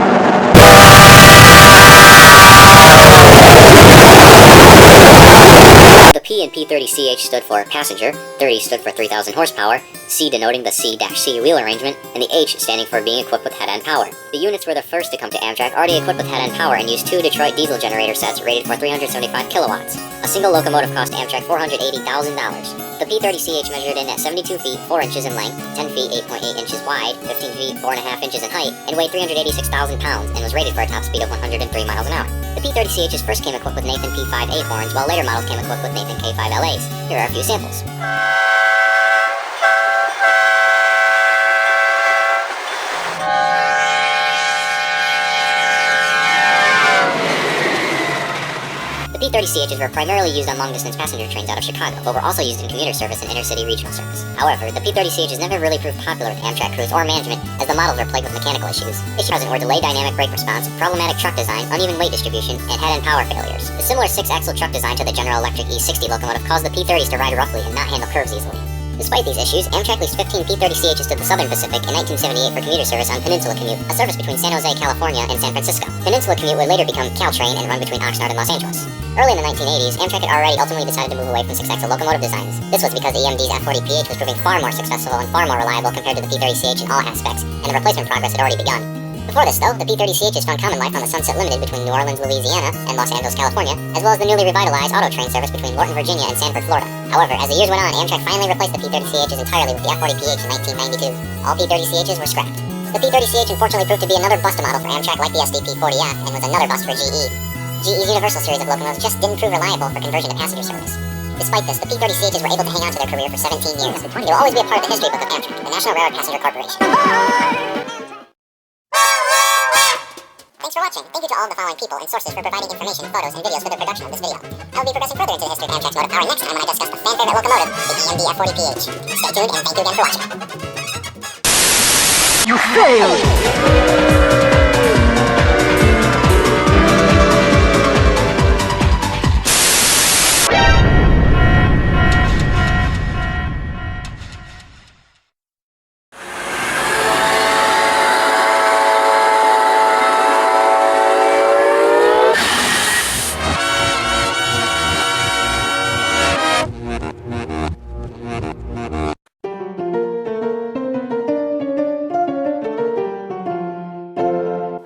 The P in P-30CH stood for passenger, 30 stood for 3,000 horsepower, C denoting the C-C wheel arrangement, and the H standing for being equipped with head-end power. The units were the first to come to Amtrak already equipped with head-end power and used 2 Detroit diesel generator sets rated for 375 kilowatts. A single locomotive cost Amtrak $480,000. The P-30CH measured in at 72 feet, 4 inches in length, 10 feet, 8.8 inches wide, 15 feet, 4.5 inches in height, and weighed 386,000 pounds and was rated for a top speed of 103 miles an hour. The P-30CHs first came equipped with Nathan P5A horns, while later models came equipped with Nathan K5LAs. Here are a few samples. The P-30CHs were primarily used on long-distance passenger trains out of Chicago, but were also used in commuter service and intercity regional service. However, the P-30CHs never really proved popular with Amtrak crews or management, as the models were plagued with mechanical issues. Issues present were delay dynamic brake response, problematic truck design, uneven weight distribution, and head-end power failures. The similar 6-axle truck design to the General Electric E60 locomotive caused the P-30s to ride roughly and not handle curves easily. Despite these issues, Amtrak leased 15 P-30CHs to the Southern Pacific in 1978 for commuter service on Peninsula Commute, a service between San Jose, California and San Francisco. Peninsula Commute would later become Caltrain and run between Oxnard and Los Angeles. Early in the 1980s, Amtrak had already ultimately decided to move away from 6-axle locomotive designs. This was because EMD's F-40PH was proving far more successful and far more reliable compared to the P-30CH in all aspects, and the replacement progress had already begun. Before this, though, the P-30CHs found common life on the Sunset Limited between New Orleans, Louisiana, and Los Angeles, California, as well as the newly revitalized auto train service between Lorton, Virginia, and Sanford, Florida. However, as the years went on, Amtrak finally replaced the P-30CHs entirely with the F-40PH in 1992. All P-30CHs were scrapped. The P-30CH unfortunately proved to be another bust model for Amtrak like the SDP-40F, and was another bust for GE. GE's Universal series of locomotives just didn't prove reliable for conversion to passenger service. Despite this, the P-30CHs were able to hang on to their career for 17 years. They will always be a part of the history book of Amtrak, the National Railroad Passenger Corporation. Thanks for watching. Thank you to all of the following people and sources for providing information, photos, and videos for the production of this video. I will be progressing further into the history of Amtrak's motive power next time when I discuss the fan-favorite locomotive, the EMD F-40PH. Stay tuned, and thank you again for watching. You failed!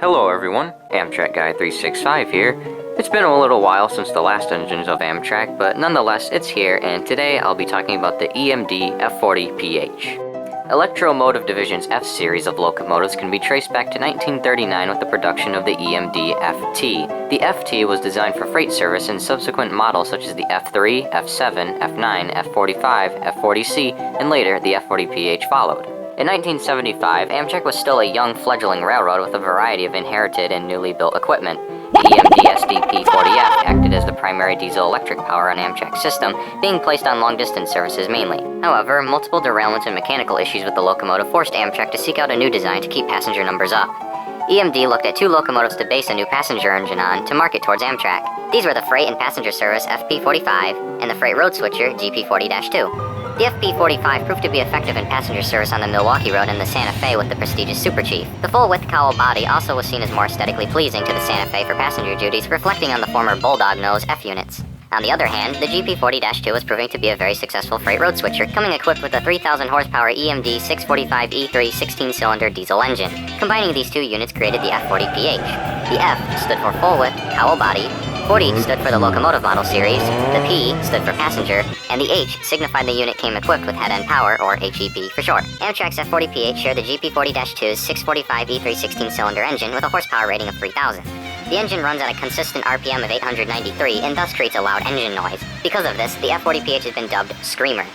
Hello everyone, Amtrak Guy 365 here. It's been a little while since the last engines of Amtrak, but nonetheless it's here, and today I'll be talking about the EMD F40PH. Electromotive Division's F series of locomotives can be traced back to 1939 with the production of the EMD FT. The FT was designed for freight service, and subsequent models such as the F3, F7, F9, F45, F40C, and later the F40PH followed. In 1975, Amtrak was still a young fledgling railroad with a variety of inherited and newly built equipment. The EMD SDP-40F acted as the primary diesel-electric power on Amtrak's system, being placed on long-distance services mainly. However, multiple derailments and mechanical issues with the locomotive forced Amtrak to seek out a new design to keep passenger numbers up. EMD looked at two locomotives to base a new passenger engine on to market towards Amtrak. These were the Freight and Passenger Service FP-45 and the Freight Road Switcher GP-40-2. The FP-45 proved to be effective in passenger service on the Milwaukee Road and the Santa Fe with the prestigious Super Chief. The full-width cowl body also was seen as more aesthetically pleasing to the Santa Fe for passenger duties, reflecting on the former Bulldog nose F units. On the other hand, the GP-40-2 was proving to be a very successful freight road switcher, coming equipped with a 3,000 horsepower EMD 645E3 16-cylinder diesel engine. Combining these two units created the F40PH. The F stood for full-width cowl body, 40 stood for the locomotive model series, the P stood for passenger, and the H signified the unit came equipped with head-end power, or HEP for short. Amtrak's F40PH shared the GP-40-2's 645E3 16-cylinder engine with a horsepower rating of 3,000. The engine runs at a consistent RPM of 893 and thus creates a loud engine noise. Because of this, the F40PH has been dubbed Screamer.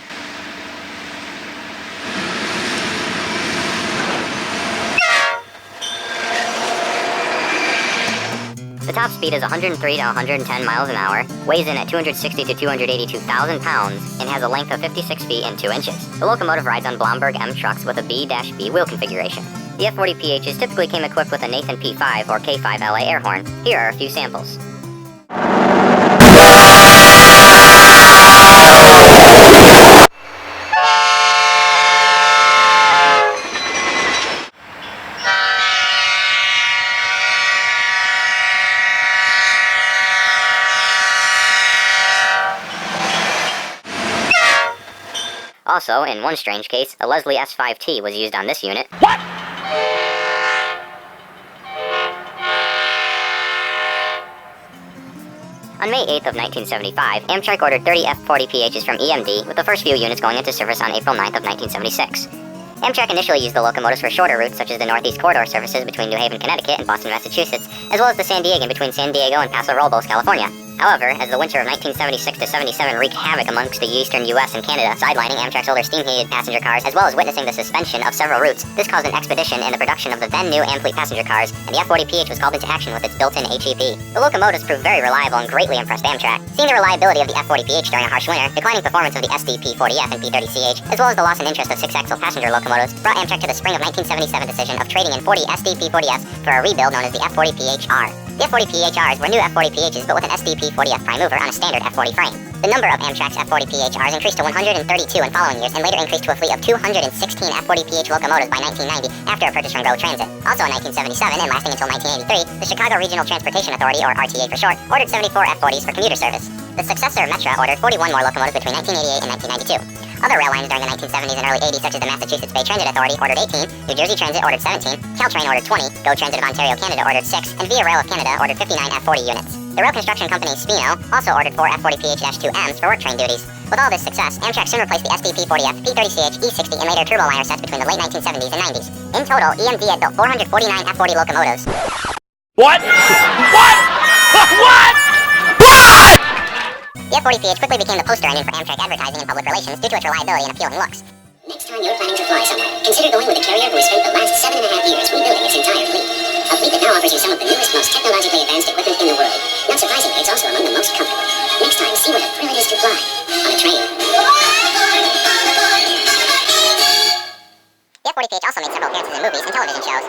The top speed is 103 to 110 miles an hour, weighs in at 260 to 282,000 pounds, and has a length of 56 feet and 2 inches. The locomotive rides on Blomberg M trucks with a B-B wheel configuration. The F40PHs typically came equipped with a Nathan P5 or K5LA air horn. Here are a few samples. Also, in one strange case, a Leslie S5T was used on this unit. What? On May 8th of 1975, Amtrak ordered 30 F40PHs from EMD, with the first few units going into service on April 9th of 1976. Amtrak initially used the locomotives for shorter routes such as the Northeast Corridor services between New Haven, Connecticut and Boston, Massachusetts, as well as the San Diegan between San Diego and Paso Robles, California. However, as the winter of 1976 to 77 wreaked havoc amongst the eastern US and Canada, sidelining Amtrak's older steam-heated passenger cars, as well as witnessing the suspension of several routes, this caused an expedition in the production of the then-new Amfleet passenger cars, and the F40PH was called into action with its built-in HEP. The locomotives proved very reliable and greatly impressed Amtrak. Seeing the reliability of the F40PH during a harsh winter, declining performance of the SDP-40F and P30CH, as well as the loss in interest of six-axle passenger locomotives, brought Amtrak to the spring of 1977 decision of trading in 40 SDP-40Fs for a rebuild known as the F40PH-R. The F40PHRs were new F40PHs but with an SDP-40F prime mover on a standard F40 frame. The number of Amtrak's F40PHRs increased to 132 in following years and later increased to a fleet of 216 F40PH locomotives by 1990 after a purchase from Go Transit. Also in 1977 and lasting until 1983, the Chicago Regional Transportation Authority, or RTA for short, ordered 74 F40s for commuter service. The successor Metra ordered 41 more locomotives between 1988 and 1992. Other rail lines during the 1970s and early 80s, such as the Massachusetts Bay Transit Authority, ordered 18, New Jersey Transit ordered 17, Caltrain ordered 20, Go Transit of Ontario, Canada ordered 6, and Via Rail of Canada ordered 59 F40 units. The rail construction company Spino also ordered 4 F40PH-2Ms for work train duties. With all this success, Amtrak soon replaced the SDP-40F, P30CH, E60, and later turboliner sets between the late 1970s and 90s. In total, EMD had built 449 F40 locomotives. What? What? What? The F40PH quickly became the poster engine for Amtrak advertising and public relations due to its reliability and appealing looks. Next time you're planning to fly somewhere, consider going with a carrier who has spent the last 7.5 years rebuilding its entire fleet. A fleet that now offers you some of the newest, most technologically advanced equipment in the world. Not surprisingly, it's also among the most comfortable. Next time, see what a thrill it is to fly on a train. The F40PH also made several appearances in movies and television shows.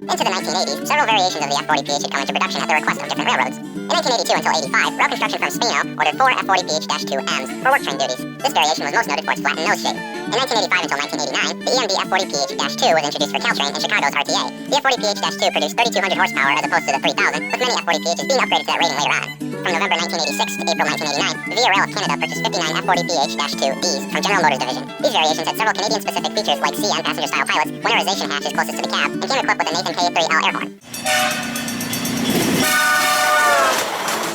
Into the 1980s, several variations of the F40PH had come into production at the request of different railroads. In 1982 until 85, Rail Construction from Spino ordered 4 F40PH-2Ms for work train duties. This variation was most noted for its flattened nose shape. In 1985 until 1989, the EMD F40PH-2 was introduced for Caltrain and Chicago's RTA. The F40PH-2 produced 3,200 horsepower as opposed to the 3,000, with many F40PHs being upgraded to that rating later on. From November 1986 to April 1989, the VIA Rail of Canada purchased 59 F40PH-2Bs from General Motors Division. These variations had several Canadian-specific features like CM passenger-style pilots, winterization hatches closest to the cab, and came equipped with a Nathan K3L air horn.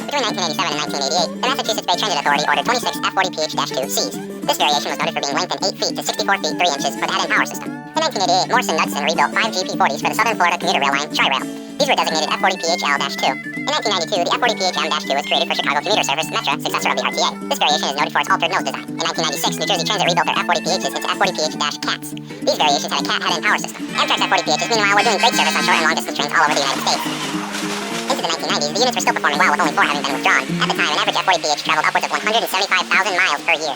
Between 1987 and 1988, the Massachusetts Bay Transit Authority ordered 26 F40PH-2Cs. This variation was noted for being lengthened 8 feet to 64 feet 3 inches for the head-end power system. In 1988, Morrison-Knudsen rebuilt 5 GP40s for the Southern Florida commuter rail line, Tri-Rail. These were designated F40PHL-2. In 1992, the F40PHM-2 was created for Chicago commuter service, Metra, successor of the RTA. This variation is noted for its altered nose design. In 1996, New Jersey Transit rebuilt their F40PHs into F40PH-CATs. These variations had a cat head-end power system. Amtrak's F40PHs, meanwhile, were doing great service on short and long-distance trains all over the United States. Into the 1990s, the units were still performing well with only 4 having been withdrawn. At the time, an average F40PH traveled upwards of 175,000 miles per year.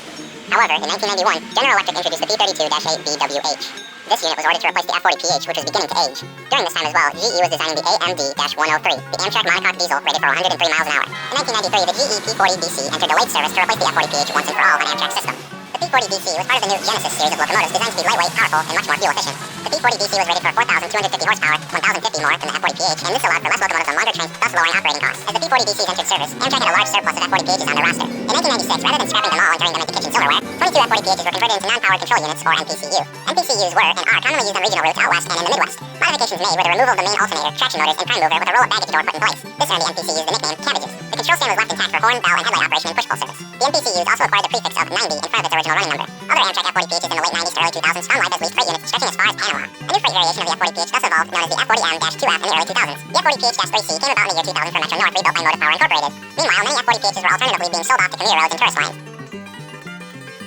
However, in 1991, General Electric introduced the P32-8BWH. This unit was ordered to replace the F40PH, which was beginning to age. During this time as well, GE was designing the AMD-103, the Amtrak monocoque diesel rated for 103 miles an hour. In 1993, the GE P40DC entered delayed service to replace the F40PH once and for all on Amtrak's system. The P40DC was part of the new Genesis series of locomotives designed to be lightweight, powerful, and much more fuel efficient. The P40DC was rated for 4,250 horsepower, 1,050 more than the F40PH, and this allowed for less locomotives on longer trains, thus lowering operating costs. As the P40DCs entered service, Amtrak had a large surplus of F40PHs on their roster. In 1996, rather than scrapping them all and turning them into kitchen silverware, 22 F40PHs were converted into non-powered control units, or NPCU. NPCUs were, and are, commonly used on regional routes out west and in the Midwest. Modifications made were the removal of the main alternator, traction motors, and prime mover with a roll-up baggage door put in place. This earned the NPCUs the nickname cabbages. The control stand was left intact for horn, bell, and headlight operation and push-pull service. The NPCUs also acquired the prefix of 90 in front of its original running number. Other Amtrak F40PHs in the late 90s to early 2000s found life as leased freight units stretching as far as Panama. A new freight variation of the F40PH thus evolved, known as the F40M-2F in the early 2000s. The F40PH-3C came about in the year 2000 from Metro North, rebuilt by Motive Power Incorporated. Meanwhile, many F40PHs were alternatively being sold off to commuter roads and tourist lines.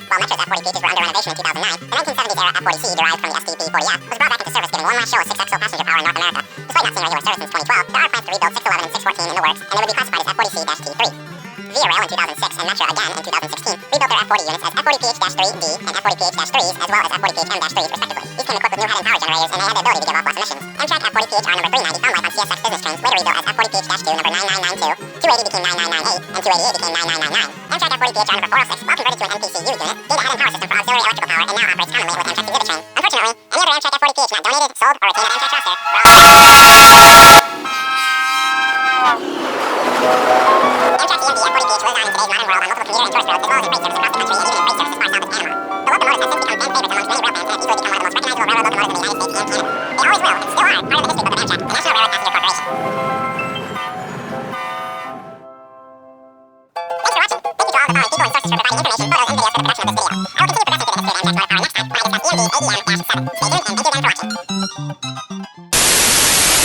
While Metro's F40PHs were under renovation in 2009, the 1970s-era F40C, derived from the STP-40F, was brought back into service, giving one last show of 6-axle passenger power in North America. Despite not seeing regular service since 2012, there are plans to rebuild 611 and 614 in the works, and they would be classified as F40C-T3. Via Rail in 2006 and Metro again in 2016 rebuilt their F40 units as F40PH-3D and F40PH-3s, as well as F40PH-M-3s, respectively. These came equipped with new head and power generators, and they had the ability to give off less emissions. Amtrak F40PHR number 390 found life on CSX business trains, later rebuilt as F40PH-2 number 9992, 280 became 9998, and 288 became 9999. Amtrak F40PHR number 406, while converted to an NPCU unit, gave a head and power system for auxiliary electrical power and now operates commonly with Amtrak's exhibit train. Unfortunately, any other Amtrak F40PH not donated, sold, or retained at Amtrak's roster were all Amtrak's EMD F40PH lives on in today's modern world on multiple commuter and tourist roads, as well as in freight service across the country and even in freight service as far south as Panama. The locomotive has since become fan favorites amongst many rail fans and has easily become one of the most recognizable railroad locomotives in the United States and Canada. They always will, and still are, part of the history book of Amtrak, the National Railroad Passenger Corporation. Thanks for watching. Thank you to all the following people and sources for providing information, photos, and videos for the production of this video. I will continue progressing through the history of Amtrak's power next time when I discuss EMD ADM-7. Stay tuned, and thank you again for watching.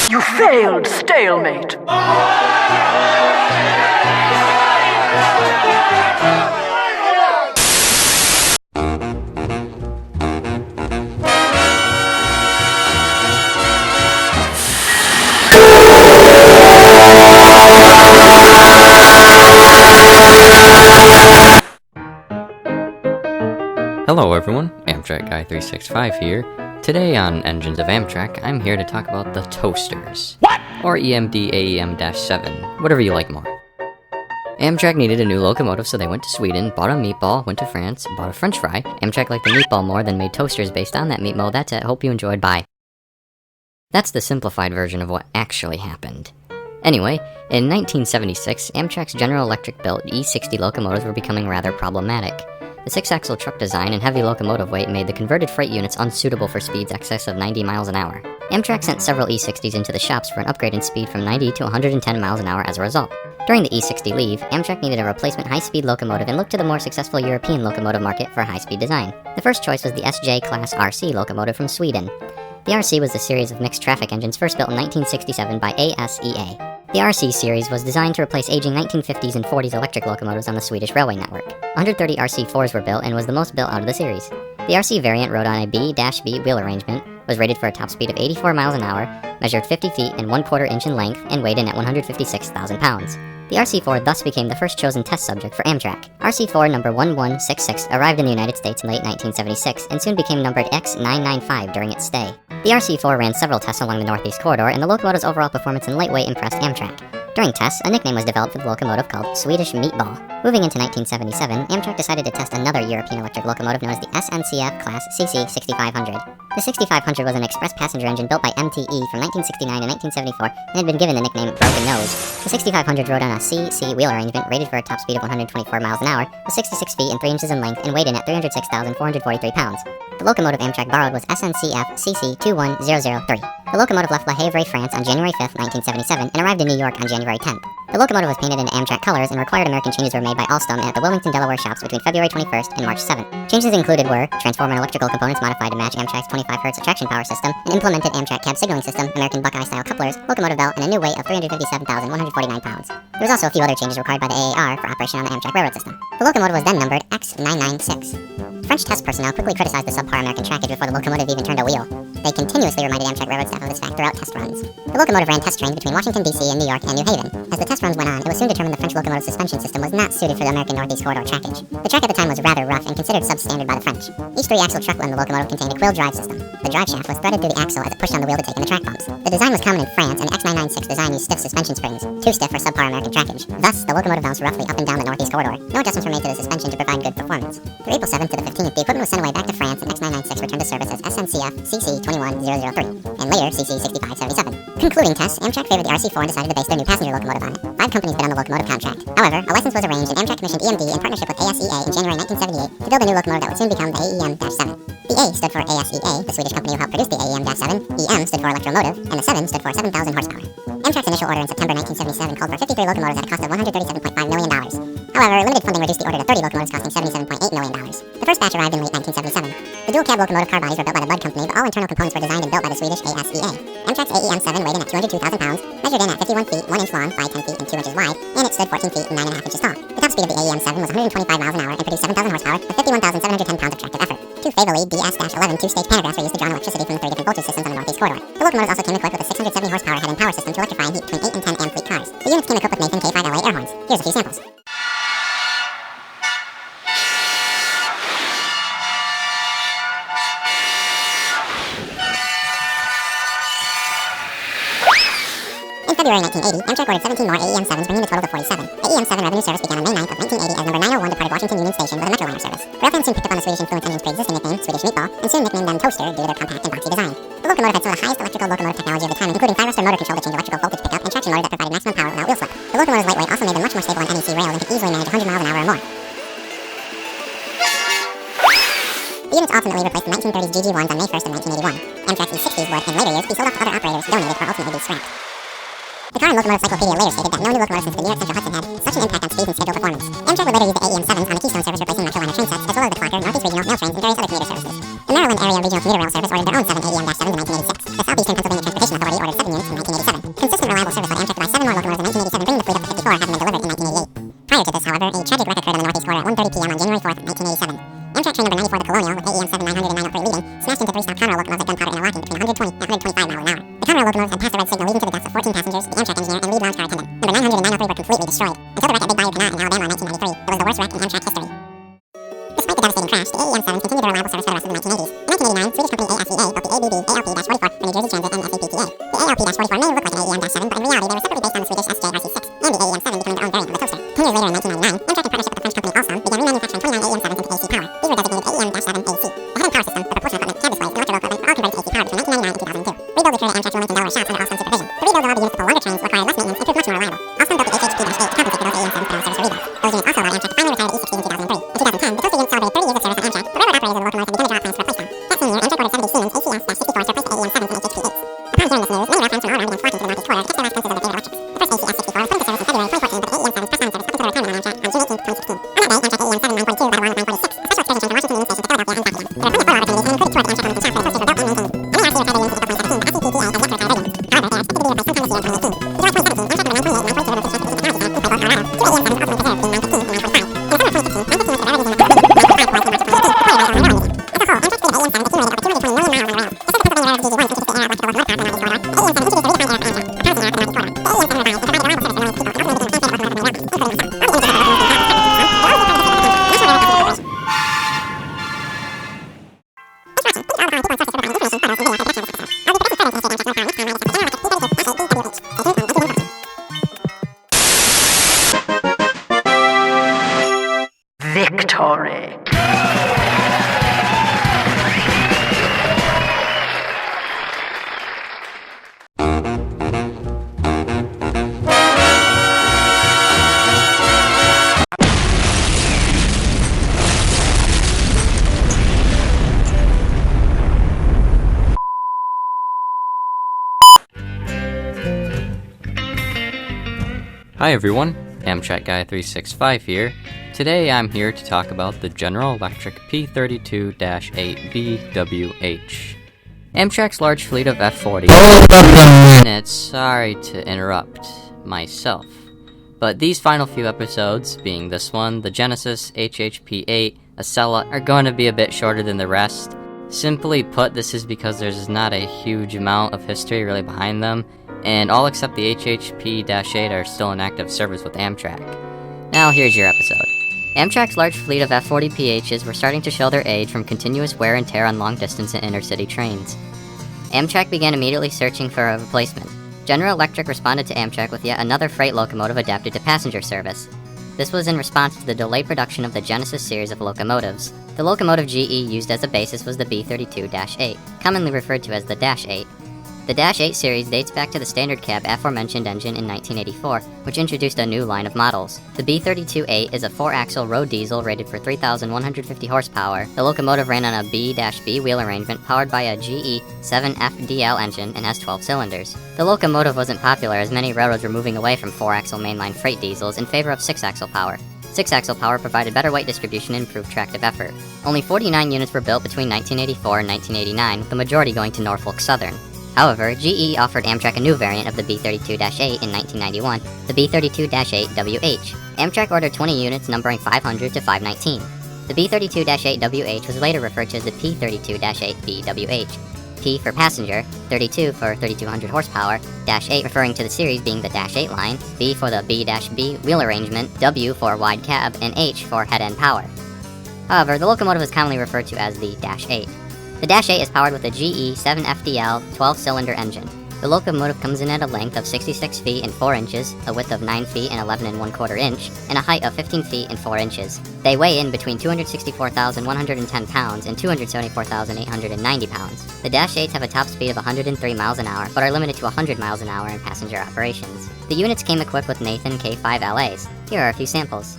You failed, stalemate. Hello everyone, Amtrak Guy 365 here. Today on Engines of Amtrak, I'm here to talk about the Toasters. What? Or EMD AEM-7, whatever you like more. Amtrak needed a new locomotive, so they went to Sweden, bought a meatball, went to France, bought a french fry. Amtrak liked the meatball more than made toasters based on that meatball. That's it, hope you enjoyed, bye. That's the simplified version of what actually happened. Anyway, in 1976, Amtrak's General Electric built E60 locomotives were becoming rather problematic. The 6-axle truck design and heavy locomotive weight made the converted freight units unsuitable for speeds excess of 90 miles an hour. Amtrak sent several E60s into the shops for an upgrade in speed from 90 to 110 miles an hour as a result. During the E60 leave, Amtrak needed a replacement high-speed locomotive and looked to the more successful European locomotive market for high-speed design. The first choice was the SJ Class RC locomotive from Sweden. The RC was the series of mixed traffic engines first built in 1967 by ASEA. The RC series was designed to replace aging 1950s and 40s electric locomotives on the Swedish railway network. 130 RC4s were built and was the most built out of the series. The RC variant rode on a B-B wheel arrangement, was rated for a top speed of 84 miles an hour, measured 50 feet and 1/4 inch in length, and weighed in at 156,000 pounds. The RC4 thus became the first chosen test subject for Amtrak. RC4 number 1166 arrived in the United States in late 1976 and soon became numbered X995 during its stay. The RC4 ran several tests along the Northeast Corridor, and the locomotive's overall performance in lightweight impressed Amtrak. During tests, a nickname was developed for the locomotive called Swedish Meatball. Moving into 1977, Amtrak decided to test another European electric locomotive known as the SNCF Class CC 6500. The 6500 was an express passenger engine built by MTE from 1969 to 1974 and had been given the nickname Broken Nose. The 6500 rode on a CC wheel arrangement rated for a top speed of 124 miles an hour, was 66 feet and 3 inches in length, and weighed in at 306,443 pounds. The locomotive Amtrak borrowed was SNCF CC 21003. The locomotive left Le Havre, France on January 5, 1977, and arrived in New York on January 10th. The locomotive was painted into Amtrak colors, and required American changes were made by Alstom at the Wilmington, Delaware shops between February 21st and March 7th. Changes included were transformer and electrical components modified to match Amtrak's 25 Hz attraction power system, an implemented Amtrak cab signaling system, American Buckeye-style couplers, locomotive belt, and a new weight of 357,149 pounds. There was also a few other changes required by the AAR for operation on the Amtrak railroad system. The locomotive was then numbered X996. French test personnel quickly criticized the subpar American trackage before the locomotive even turned a wheel. They continuously reminded Amtrak railroad staff of this fact throughout test runs. The locomotive ran test trains between Washington, D.C. and New York and New Haven. As the test runs went on, it was soon determined the French locomotive suspension system was not suited for the American Northeast Corridor trackage. The track at the time was rather rough and considered substandard by the French. Each 3-axle truckle in the locomotive contained a quill drive system. The drive shaft was threaded through the axle as it pushed on the wheel to take in the track bumps. The design was common in France, and the X996 design used stiff suspension springs, too stiff for subpar American trackage. Thus, the locomotive bounced roughly up and down the Northeast Corridor. No adjustments were made to the suspension to provide good performance. Through April 7th to the 15th, the equipment was sent away back to France, and X996 returned to service as SNCF CC 21003, and later CC 6577. Concluding tests, Amtrak favored the RC4 and decided to base their new passenger locomotive on it. 5 companies bid on the locomotive contract. However, a license was arranged, and Amtrak commissioned EMD in partnership with ASEA in January 1978 to build a new locomotive that would soon become the AEM-7. The A stood for ASEA, the Swedish company who helped produce the AEM-7, EM stood for Electromotive, and the 7 stood for 7,000 horsepower. Amtrak's initial order in September 1977 called for 53 locomotives at a cost of $137.5 million. However, limited funding reduced the order to 30 locomotives costing $77.8 million. The first batch arrived in late 1977. The dual-cab locomotive car bodies were built by the Bud company, but all internal components were designed and built by the Swedish ASEA. Amtrak's AEM-7 weighed in at 202,000 pounds, measured in at 51 feet, 1 inch long by 10 feet and 2 inches wide, and it stood 14 feet and 9.5 inches tall. The top speed of the AEM-7 was 125 miles an hour and produced 7,000 horsepower with 51,710 pounds of tractive effort. 2 Faiveley DS-11 two-stage pantographs were used to draw electricity from the 3 different voltage systems on the Northeast Corridor. The locomotives also came equipped with a 670 horsepower head and power system to electrify and heat between 8 and 10 Am fleet cars. The units came equipped with Nathan K5LA air horns. Here's a few samples. In February 1980, Amtrak ordered 17 more AEM-7s, bringing the total to 47. AEM-7 revenue service began on May 9th of 1980 as number 901 departed Washington Union Station with a Metroliner service. Railfans soon picked up on the Swedish influence engine's pre-existing nickname, Swedish Meatball, and soon nicknamed them Toaster due to their compact and boxy design. The locomotive had some of the highest electrical locomotive technology of the time, including thyristor motor control to change electrical voltage pickup and traction motor that provided maximum power without wheel slip. The locomotive's lightweight also made them much more stable on NEC rail and could easily manage 100 miles an hour or more. The units ultimately replaced the 1930s GG1s on May 1st of 1981. Amtrak's E60s would, in later years, be sold off to other operators, donated, or ultimately be scrapped. The Car and Locomotive Cyclopedia later stated that no new locomotive since the New York Central Hudson had such an impact on speed and schedule performance. Amtrak would later use the AEM-7s on the Keystone service, replacing Metroliner train sets, as well as the Clocker, Northeast Regional, Mail Trains, and various other commuter services. The Maryland Area Regional Commuter Rail Service ordered their own 7 AEM-7s in 1986. The Southeastern Pennsylvania Transportation Authority ordered 7 units in 1987. Consistent, reliable service led Amtrak to buy 7 more locomotives in 1987, bringing the fleet up to 54, having been delivered in 1988. Prior to this, however, a tragic wreck occurred on the Northeast Corridor at 1:30 p.m. on January 4th, 1987. Amtrak train number 94, the Colonial, with AEM-7 909 operator leading, smashed into 3 stop Conrail locomotives at gunpowder interlocking between 120 and 125 miles an hour. The Conrail locomotives had passed the red signal, leading to the deaths of 14 passengers, the Amtrak engineer, and lead lounge car attendant. Number 900 and 903 were completely destroyed. Until the wreck at Big Bayou Canal in Alabama in 1993, it was the worst wreck in Amtrak history. Despite the devastating crash, the AEM-7s continued their reliable service for the rest of the 1980s. In 1989, Swedish company ASEA built the ABB ALP-44 for New Jersey Transit and SAPTA. The ALP-44 may look like an AEM-7, but in reality they were separately based on the Swedish SJ-RC6 and the AEM-7 becoming their own variant of the Toaster. 10 years later in 1999, Amtrak in partnership with the French company Alstom began remanufacturing 29 AEM-7s into AC power. These were designated AEM-7AC. The head and power system, the propulsion equipment, cab displays, and electrical equipment were all converted to AC power between 1999 and 2002. Rebuild occurred at Amtrak's Wilmington, Delaware shops under Alstom supervision. The rebuild allowed the units to pull longer trains, required less maintenance, and proved much more reliable. Alstom built the HHP-8 to compensate for those AEM-7s put on service for rebuild. Those units also allowed Amtrak to finally retire the E60s in 2003. In 2010, the Toaster units celebrated 30 years of service on Amtrak. The railroad operators of the locomotives had begun to draw up plans to replace them. That same year, Amtrak ordered 70 Siemens ACS-64s to replace the AEM-7s and HHP-8s. Upon hearing this news, many railfans from all around began flocking to the Northeast Corridor to catch their last glimpses of the day of electrics. The first ACS-64 was put into service in February 2014, but the AEM-7s pressed on in service up until their retirement on Amtrak on June 18, 2016. On that day, Amtrak AEM-7 942 rattled on at 946. A special excursion train from Washington Union Station to Philadelphia and back again. There were plenty of follow opportunities, and included 2 at the Amtrak Wilmington shop where the Toasters were built and maintained. On the RC repaired their units in April 2017, SCPTA and Electric Car However, the Tower plant was completed this year in 2018. In July 2017, Amtrak number 942 rattled on at 946. Hi everyone, Amtrak Guy 365 here. Today I'm here to talk about the General Electric P32-8BWH. Amtrak's large fleet of F40 minutes, sorry to interrupt myself. But these final few episodes, being this one, the Genesis, HHP-8, Acela, are going to be a bit shorter than the rest. Simply put, this is because there's not a huge amount of history really behind them, and all except the HHP-8 are still in active service with Amtrak. Now here's your episode. Amtrak's large fleet of F40PHs were starting to show their age from continuous wear and tear on long-distance and intercity trains. Amtrak began immediately searching for a replacement. General Electric responded to Amtrak with yet another freight locomotive adapted to passenger service. This was in response to the delayed production of the Genesis series of locomotives. The locomotive GE used as a basis was the B32-8, commonly referred to as the Dash 8. The Dash 8 series dates back to the standard cab aforementioned engine in 1984, which introduced a new line of models. The B32-8 is a 4-axle road diesel rated for 3,150 horsepower. The locomotive ran on a B-B wheel arrangement powered by a GE 7FDL engine and has 12 cylinders. The locomotive wasn't popular as many railroads were moving away from 4-axle mainline freight diesels in favor of 6-axle power. 6-axle power provided better weight distribution and improved tractive effort. Only 49 units were built between 1984 and 1989, with the majority going to Norfolk Southern. However, GE offered Amtrak a new variant of the B32-8 in 1991, the B32-8WH. Amtrak ordered 20 units numbering 500 to 519. The B32-8WH was later referred to as the P32-8BWH. P for passenger, 32 for 3200 horsepower, Dash 8 referring to the series being the Dash 8 line, B for the B-B wheel arrangement, W for wide cab, and H for head-end power. However, the locomotive is commonly referred to as the Dash 8. The Dash 8 is powered with a GE 7FDL 12-cylinder engine. The locomotive comes in at a length of 66 feet and 4 inches, a width of 9 feet and 11 1/4 inch, and a height of 15 feet and 4 inches. They weigh in between 264,110 pounds and 274,890 pounds. The Dash 8s have a top speed of 103 miles an hour, but are limited to 100 miles an hour in passenger operations. The units came equipped with Nathan K5 LAs. Here are a few samples.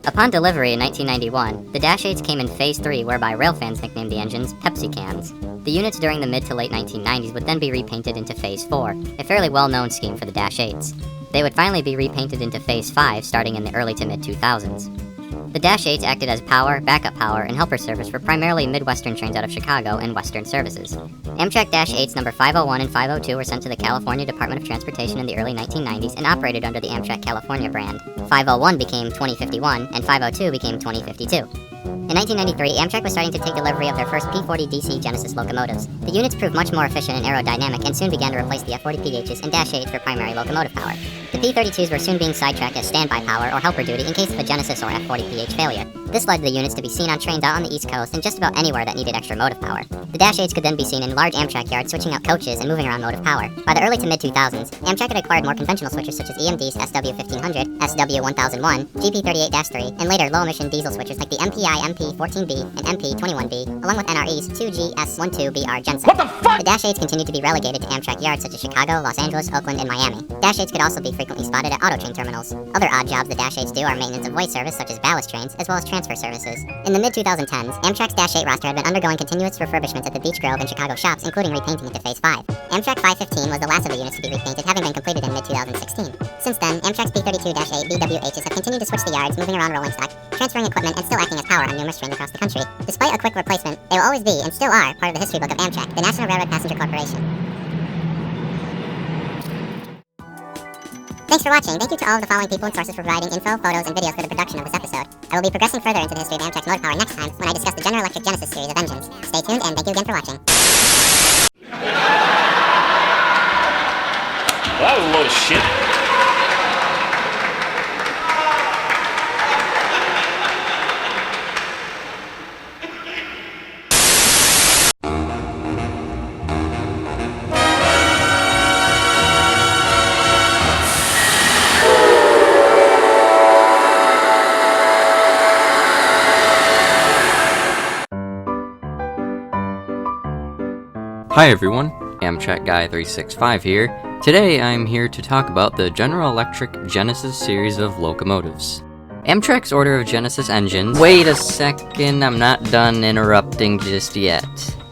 Upon delivery in 1991, the Dash 8s came in Phase 3, whereby railfans nicknamed the engines Pepsi Cans. The units during the mid to late 1990s would then be repainted into Phase 4, a fairly well-known scheme for the Dash 8s. They would finally be repainted into Phase 5 starting in the early to mid-2000s. The Dash 8s acted as power, backup power, and helper service for primarily Midwestern trains out of Chicago and Western services. Amtrak Dash 8s number 501 and 502 were sent to the California Department of Transportation in the early 1990s and operated under the Amtrak California brand. 501 became 2051, and 502 became 2052. In 1993, Amtrak was starting to take delivery of their first P40 DC Genesis locomotives. The units proved much more efficient and aerodynamic and soon began to replace the F40PHs and Dash 8s for primary locomotive power. The P32s were soon being sidetracked as standby power or helper duty in case of a Genesis or F40PH failure. This led the units to be seen on trains out on the East Coast and just about anywhere that needed extra motive power. The Dash 8s could then be seen in large Amtrak yards switching out coaches and moving around motive power. By the early to mid-2000s, Amtrak had acquired more conventional switchers such as EMD's SW1500, SW1001, GP38-3, and later low-emission diesel switchers like the MPI MP14B and MP21B, along with NRE's 2GS12BR genset. What the fuck? The Dash 8s continued to be relegated to Amtrak yards such as Chicago, Los Angeles, Oakland, and Miami. Dash 8s could also be frequently spotted at auto train terminals. Other odd jobs the Dash 8s do are maintenance of voice service such as ballast trains, as well as transfer services. In the mid-2010s, Amtrak's Dash 8 roster had been undergoing continuous refurbishments at the Beech Grove and Chicago shops, including repainting into Phase 5. Amtrak 515 was the last of the units to be repainted, having been completed in mid-2016. Since then, Amtrak's P32-8 BWHs have continued to switch the yards, moving around rolling stock, transferring equipment, and still acting as power on numerous trains across the country. Despite a quick replacement, they will always be, and still are, part of the history book of Amtrak, the National Railroad Passenger Corporation. Thanks for watching. Thank you to all of the following people and sources for providing info, photos, and videos for the production of this episode. I will be progressing further into the history of Amtrak's motive power next time when I discuss the General Electric Genesis series of engines. Stay tuned, and thank you again for watching. Well, that was a load of shit. Hi everyone, Amtrak Guy 365 here. Today I'm here to talk about the General Electric Genesis series of locomotives. Amtrak's order of Genesis engines— Wait a second, I'm not done interrupting just yet.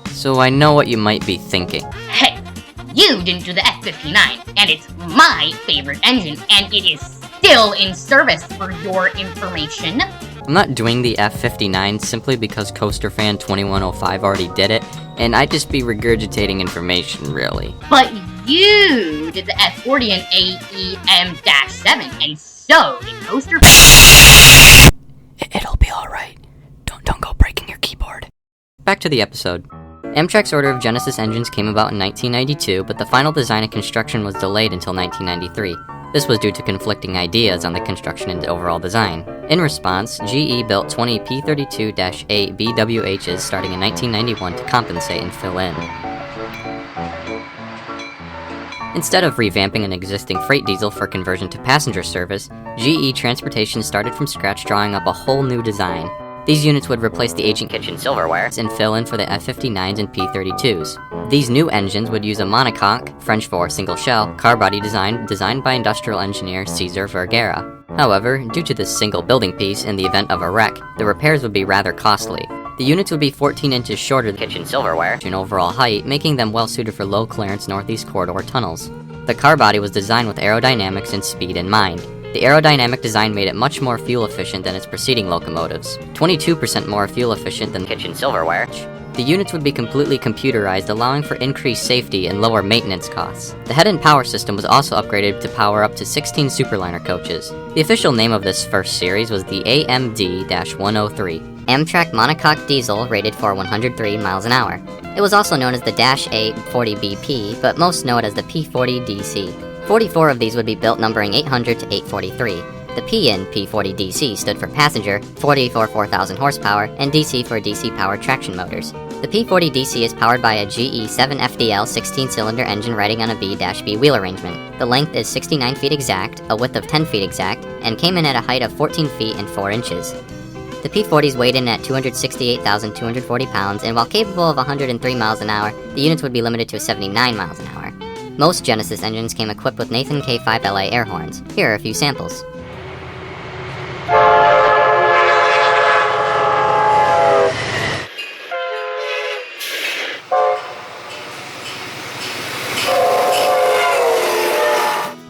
So I know what you might be thinking. Hey, you didn't do the F-59, and it's my favorite engine, and it is still in service for your information. I'm not doing the F-59 simply because Coaster Fan 2105 already did it, and I'd just be regurgitating information, really. But you did the F-40 and AEM-7, and so did Coaster. It'll be alright. Don't go breaking your keyboard. Back to the episode. Amtrak's order of Genesis engines came about in 1992, but the final design and construction was delayed until 1993. This was due to conflicting ideas on the construction and overall design. In response, GE built 20 P-32-A BWHs starting in 1991 to compensate and fill in. Instead of revamping an existing freight diesel for conversion to passenger service, GE Transportation started from scratch, drawing up a whole new design. These units would replace the aging kitchen silverware and fill in for the F-59s and P-32s. These new engines would use a monocoque, French for single shell, car body design designed by industrial engineer Cesar Vergara. However, due to this single building piece in the event of a wreck, the repairs would be rather costly. The units would be 14 inches shorter than kitchen silverware in overall height, making them well suited for low clearance Northeast Corridor tunnels. The car body was designed with aerodynamics and speed in mind. The aerodynamic design made it much more fuel efficient than its preceding locomotives, 22% more fuel efficient than kitchen silverware. The units would be completely computerized, allowing for increased safety and lower maintenance costs. The head and power system was also upgraded to power up to 16 Superliner coaches. The official name of this first series was the AMD-103, Amtrak Monocoque Diesel rated for 103 miles an hour. It was also known as the -A40BP, but most know it as the P40DC. 44 of these would be built, numbering 800 to 843. The P in P40DC stood for passenger, 40 for 4,000 horsepower, and DC for DC-powered traction motors. The P40DC is powered by a GE 7FDL 16-cylinder engine riding on a B-B wheel arrangement. The length is 69 feet exact, a width of 10 feet exact, and came in at a height of 14 feet and 4 inches. The P40s weighed in at 268,240 pounds, and while capable of 103 miles an hour, the units would be limited to 79 miles an hour. Most Genesis engines came equipped with Nathan K5LA air horns. Here are a few samples.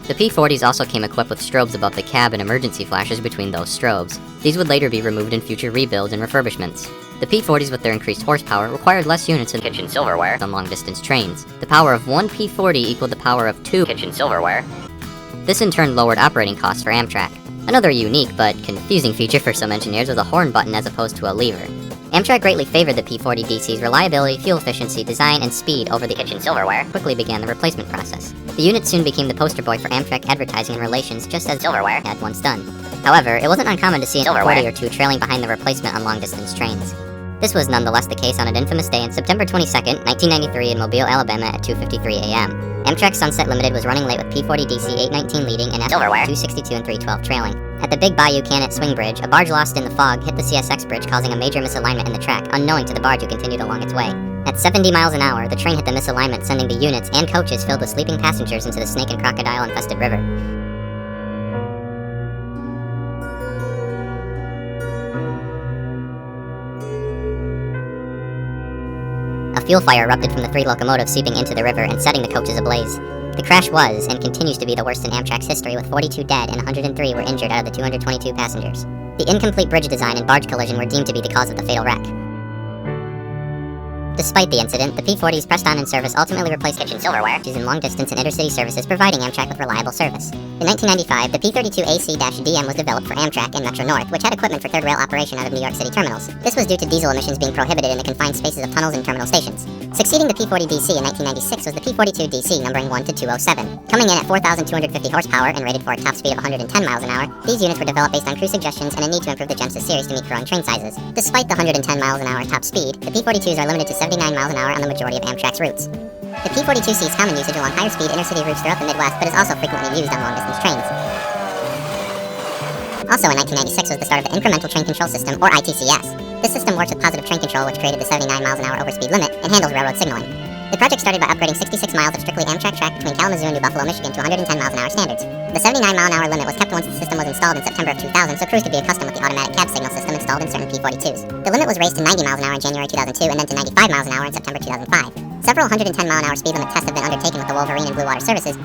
The P40s also came equipped with strobes above the cab and emergency flashes between those strobes. These would later be removed in future rebuilds and refurbishments. The P40s, with their increased horsepower, required less units than kitchen silverware on long-distance trains. The power of one P40 equaled the power of 2 kitchen silverware. This in turn lowered operating costs for Amtrak. Another unique but confusing feature for some engineers was a horn button as opposed to a lever. Amtrak greatly favored the P40DC's reliability, fuel efficiency, design, and speed over the kitchen silverware. Quickly began the replacement process. The unit soon became the poster boy for Amtrak advertising and relations, just as silverware had once done. However, it wasn't uncommon to see a P40 or two trailing behind the replacement on long-distance trains. This was nonetheless the case on an infamous day on September 22nd, 1993 in Mobile, Alabama at 2:53 a.m. Amtrak Sunset Limited was running late with P40DC 819 leading and silverware 262 and 312 trailing. At the Big Bayou Canet Swing Bridge, a barge lost in the fog hit the CSX bridge, causing a major misalignment in the track, unknowing to the barge who continued along its way. At 70 miles an hour, the train hit the misalignment, sending the units and coaches filled with sleeping passengers into the snake and crocodile-infested river. A fuel fire erupted from the 3 locomotives, seeping into the river and setting the coaches ablaze. The crash was, and continues to be, the worst in Amtrak's history, with 42 dead and 103 were injured out of the 222 passengers. The incomplete bridge design and barge collision were deemed to be the cause of the fatal wreck. Despite the incident, the P40s pressed on in service ultimately replaced kitchen silverware, which is in long-distance and intercity services, providing Amtrak with reliable service. In 1995, the P32AC-DM was developed for Amtrak and Metro North, which had equipment for third rail operation out of New York City terminals. This was due to diesel emissions being prohibited in the confined spaces of tunnels and terminal stations. Succeeding the P40DC in 1996 was the P42DC, numbering 1 to 207. Coming in at 4,250 horsepower and rated for a top speed of 110 miles an hour, these units were developed based on crew suggestions and a need to improve the Genesis series to meet growing train sizes. Despite the 110 miles an hour top speed, the P42s are limited to 79 miles an hour on the majority of Amtrak's routes. The P42 sees common usage along higher speed intercity routes throughout the Midwest, but is also frequently used on long-distance trains. Also in 1996 was the start of the Incremental Train Control System, or ITCS. This system works with positive train control, which created the 79 miles an hour overspeed limit and handles railroad signaling. The project started by upgrading 66 miles of strictly Amtrak track between Kalamazoo and New Buffalo, Michigan to 110 miles an hour standards. The 79 mile an hour limit was kept once the system was installed in September of 2000, so crews could be accustomed with the automatic cab signal system installed in certain P-42s. The limit was raised to 90 miles an hour in January 2002 and then to 95 miles an hour in September 2005. Several 110 mile an hour speed limit tests have been undertaken with the Wolverine and Blue Water services.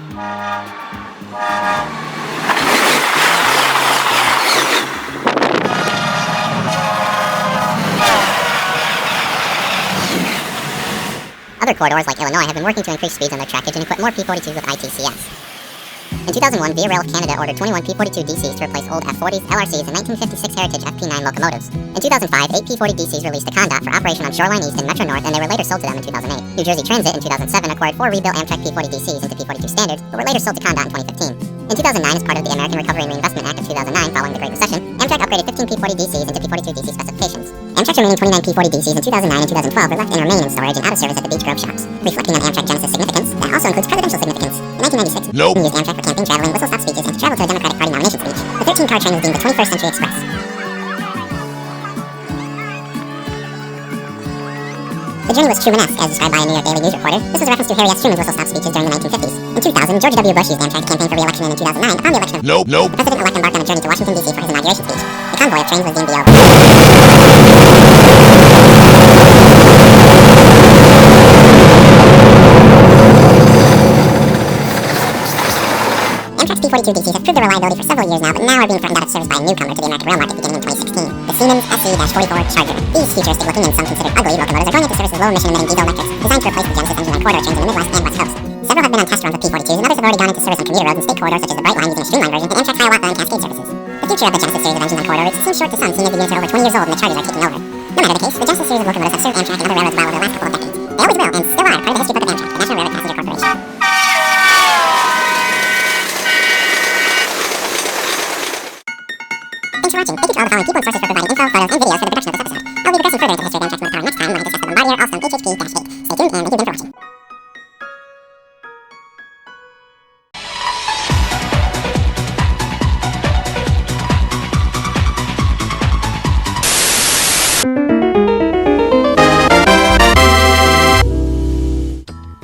Other corridors like Illinois have been working to increase speeds on their trackage and equip more P-42s with ITCS. In 2001, Via Rail of Canada ordered 21 P-42 DCs to replace old F-40s, LRCs, and 1956 Heritage FP9 locomotives. In 2005, 8 P-40 DCs released to Condot for operation on Shoreline East and Metro North, and they were later sold to them in 2008. New Jersey Transit in 2007 acquired 4 rebuilt Amtrak P-40 DCs into P-42 standards, but were later sold to Condot in 2015. In 2009, as part of the American Recovery and Reinvestment Act of 2009 following the Great Recession, Amtrak upgraded 15 P-40 DCs into P-42 DC specifications. Amtrak's remaining 29 P-40 DCs in 2009 and 2012 were left and remain in storage and out of service at the Beach Grove shops. Reflecting on Amtrak Genesis significance, that also includes presidential significance. In 1996, Nixon used Amtrak for camping, traveling, whistle-stop speeches, and to travel to a Democratic Party nomination speech. The 13-car train was deemed the 21st Century Express. The journey was Trumanesque, as described by a New York Daily News reporter. This was a reference to Harry S. Truman's whistle-stop speeches during the 1950s. In 2000, George W. Bush used Amtrak to campaign for re-election, and in 2009, upon the election, the president-elect embarked on a journey to Washington, D.C. for his inauguration speech. The convoy of trains was deemed the Amtrak's P-42 DCs have proved their reliability for several years now, but now are being threatened out of service by a newcomer to the American rail market beginning in 2016, the Siemens SE-44 Charger. These futuristic-looking and some considered ugly locomotives are going into service as low-emission emitting diesel electrics, designed to replace the Genesis engines on corridor trains in the Midwest and West Coast. Several have been on test runs with P-42s, and others have already gone into service on commuter roads and state corridors such as the Bright Line using a streamlined version, and Amtrak Hiawatha and Cascade services. The future of the Genesis series of engines on corridor routes seems short to some, seeing as the units are over 20 years old and the Chargers are taking over. No matter the case, the Genesis series of locomotives have served Amtrak and other railroads well over the last couple of decades. They always will, and still are, part of the history book of Amtrak, the National Railroad Passenger Corporation. Thanks for watching. Thank you to all the following people and sources for providing info, photos, and videos for the production of this episode. I'll be progressing further into the history of Amtrak's motor power next time when I discuss the Bombardier Alstom HHP-8. Stay tuned, and thank you again for watching.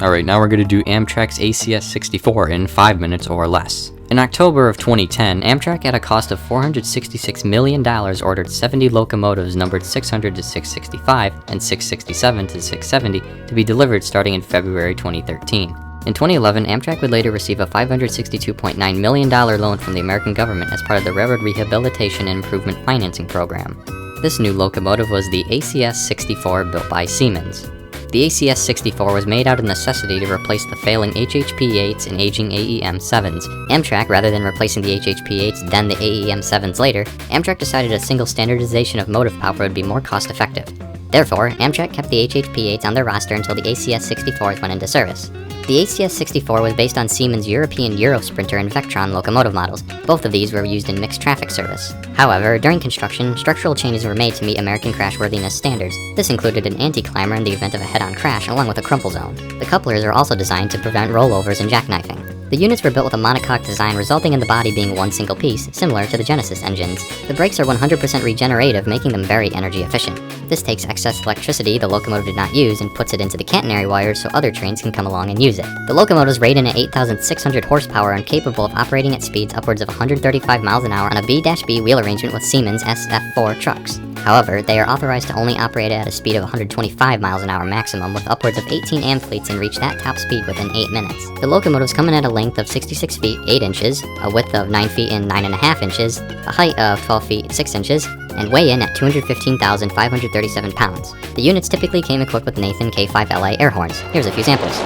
Alright, now we're going to do Amtrak's ACS-64 in 5 minutes or less. In October of 2010, Amtrak at a cost of $466 million ordered 70 locomotives numbered 600 to 665 and 667 to 670 to be delivered starting in February 2013. In 2011, Amtrak would later receive a $562.9 million loan from the American government as part of the Railroad Rehabilitation and Improvement Financing Program. This new locomotive was the ACS-64 built by Siemens. The ACS-64 was made out of necessity to replace the failing HHP-8s and aging AEM-7s. Amtrak, rather than replacing the HHP-8s then the AEM-7s later, Amtrak decided a single standardization of motive power would be more cost-effective. Therefore, Amtrak kept the HHP-8s on their roster until the ACS-64s went into service. The ACS-64 was based on Siemens' European Eurosprinter and Vectron locomotive models. Both of these were used in mixed traffic service. However, during construction, structural changes were made to meet American crashworthiness standards. This included an anti-climber in the event of a head-on crash, along with a crumple zone. The couplers are also designed to prevent rollovers and jackknifing. The units were built with a monocoque design, resulting in the body being one single piece, similar to the Genesis engines. The brakes are 100% regenerative, making them very energy efficient. This takes excess electricity the locomotive did not use and puts it into the catenary wires so other trains can come along and use it. The locomotives rate in at 8,600 horsepower and capable of operating at speeds upwards of 135 miles an hour on a B-B wheel arrangement with Siemens SF4 trucks. However, they are authorized to only operate at a speed of 125 miles an hour maximum, with upwards of 18 amp fleets and reach that top speed within 8 minutes. The locomotives come in at a length of 66 feet 8 inches, a width of 9 feet and 9.5 inches, a height of 12 feet 6 inches, and weigh in at 215,537 pounds. The units typically came equipped with Nathan K5LA air horns. Here's a few samples.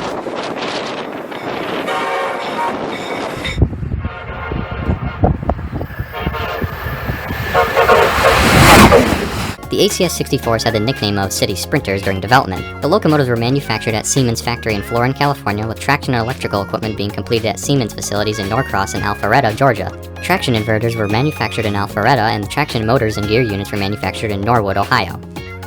The ACS-64s had the nickname of City Sprinters during development. The locomotives were manufactured at Siemens' factory in Florin, California, with traction and electrical equipment being completed at Siemens facilities in Norcross and Alpharetta, Georgia. Traction inverters were manufactured in Alpharetta, and the traction motors and gear units were manufactured in Norwood, Ohio.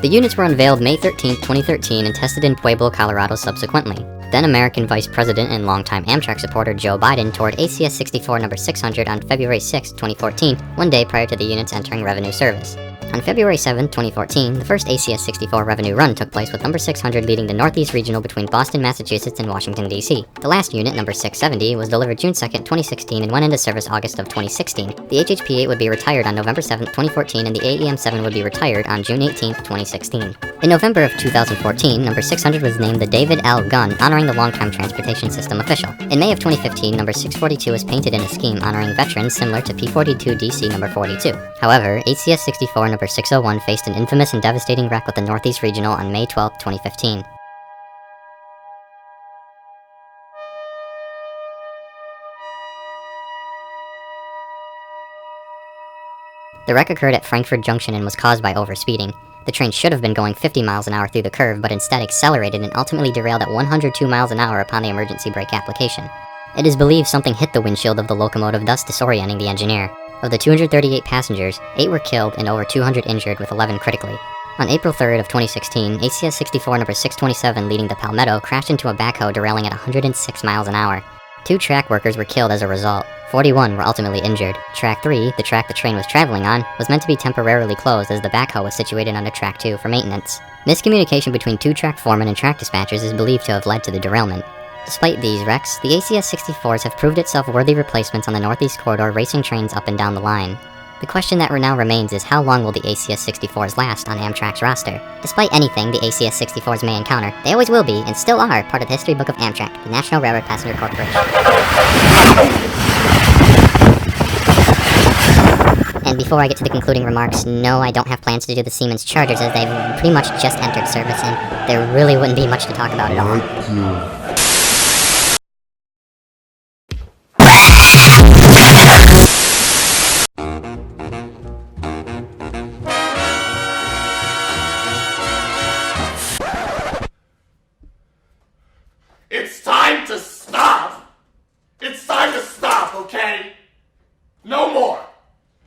The units were unveiled May 13, 2013 and tested in Pueblo, Colorado subsequently. Then American Vice President and longtime Amtrak supporter Joe Biden toured ACS-64 number 600 on February 6, 2014, one day prior to the units entering revenue service. On February 7, 2014, the first ACS-64 revenue run took place with number 600 leading the Northeast Regional between Boston, Massachusetts and Washington, D.C. The last unit, number 670, was delivered June 2, 2016 and went into service August of 2016. The HHP-8 would be retired on November 7, 2014 and the AEM-7 would be retired on June 18, 2016. In November of 2014, number 600 was named the David L. Gunn, honoring the long-time transportation system official. In May of 2015, number 642 was painted in a scheme honoring veterans similar to P-42 DC number 42. However, ACS-64 number 601 faced an infamous and devastating wreck with the Northeast Regional on May 12, 2015. The wreck occurred at Frankfurt Junction and was caused by overspeeding. The train should have been going 50 miles an hour through the curve, but instead accelerated and ultimately derailed at 102 miles an hour upon the emergency brake application. It is believed something hit the windshield of the locomotive, thus disorienting the engineer. Of the 238 passengers, 8 were killed and over 200 injured, with 11 critically. On April 3rd of 2016, ACS-64 number 627 leading the Palmetto crashed into a backhoe derailing at 106 miles an hour. 2 track workers were killed as a result. 41 were ultimately injured. Track 3, the track the train was traveling on, was meant to be temporarily closed as the backhoe was situated under Track 2 for maintenance. Miscommunication between 2 track foremen and track dispatchers is believed to have led to the derailment. Despite these wrecks, the ACS-64s have proved itself worthy replacements on the Northeast Corridor, racing trains up and down the line. The question that now remains is how long will the ACS-64s last on Amtrak's roster? Despite anything the ACS-64s may encounter, they always will be, and still are, part of the history book of Amtrak, the National Railroad Passenger Corporation. And before I get to the concluding remarks, no, I don't have plans to do the Siemens Chargers as they've pretty much just entered service and there really wouldn't be much to talk about at all. It's time to stop! It's time to stop, okay? No more!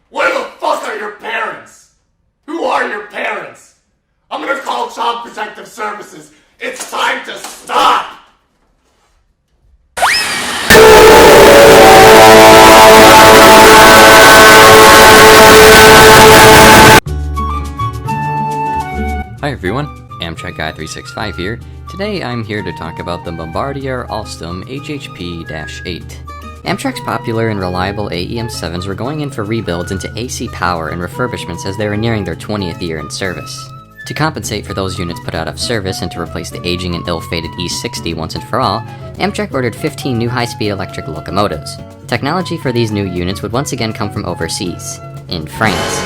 Where the fuck are your parents? Who are your parents? I'm gonna call Child Protective Services. It's time to stop! Hi everyone, Amtrak Guy 365 here. Today I'm here to talk about the Bombardier Alstom HHP-8. Amtrak's popular and reliable AEM-7s were going in for rebuilds into AC power and refurbishments as they were nearing their 20th year in service. To compensate for those units put out of service and to replace the aging and ill-fated E60 once and for all, Amtrak ordered 15 new high-speed electric locomotives. Technology for these new units would once again come from overseas, in France.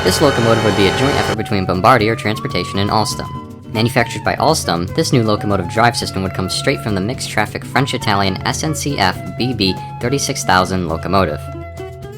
This locomotive would be a joint effort between Bombardier Transportation and Alstom. Manufactured by Alstom, this new locomotive drive system would come straight from the mixed-traffic French-Italian SNCF BB 36000 locomotive.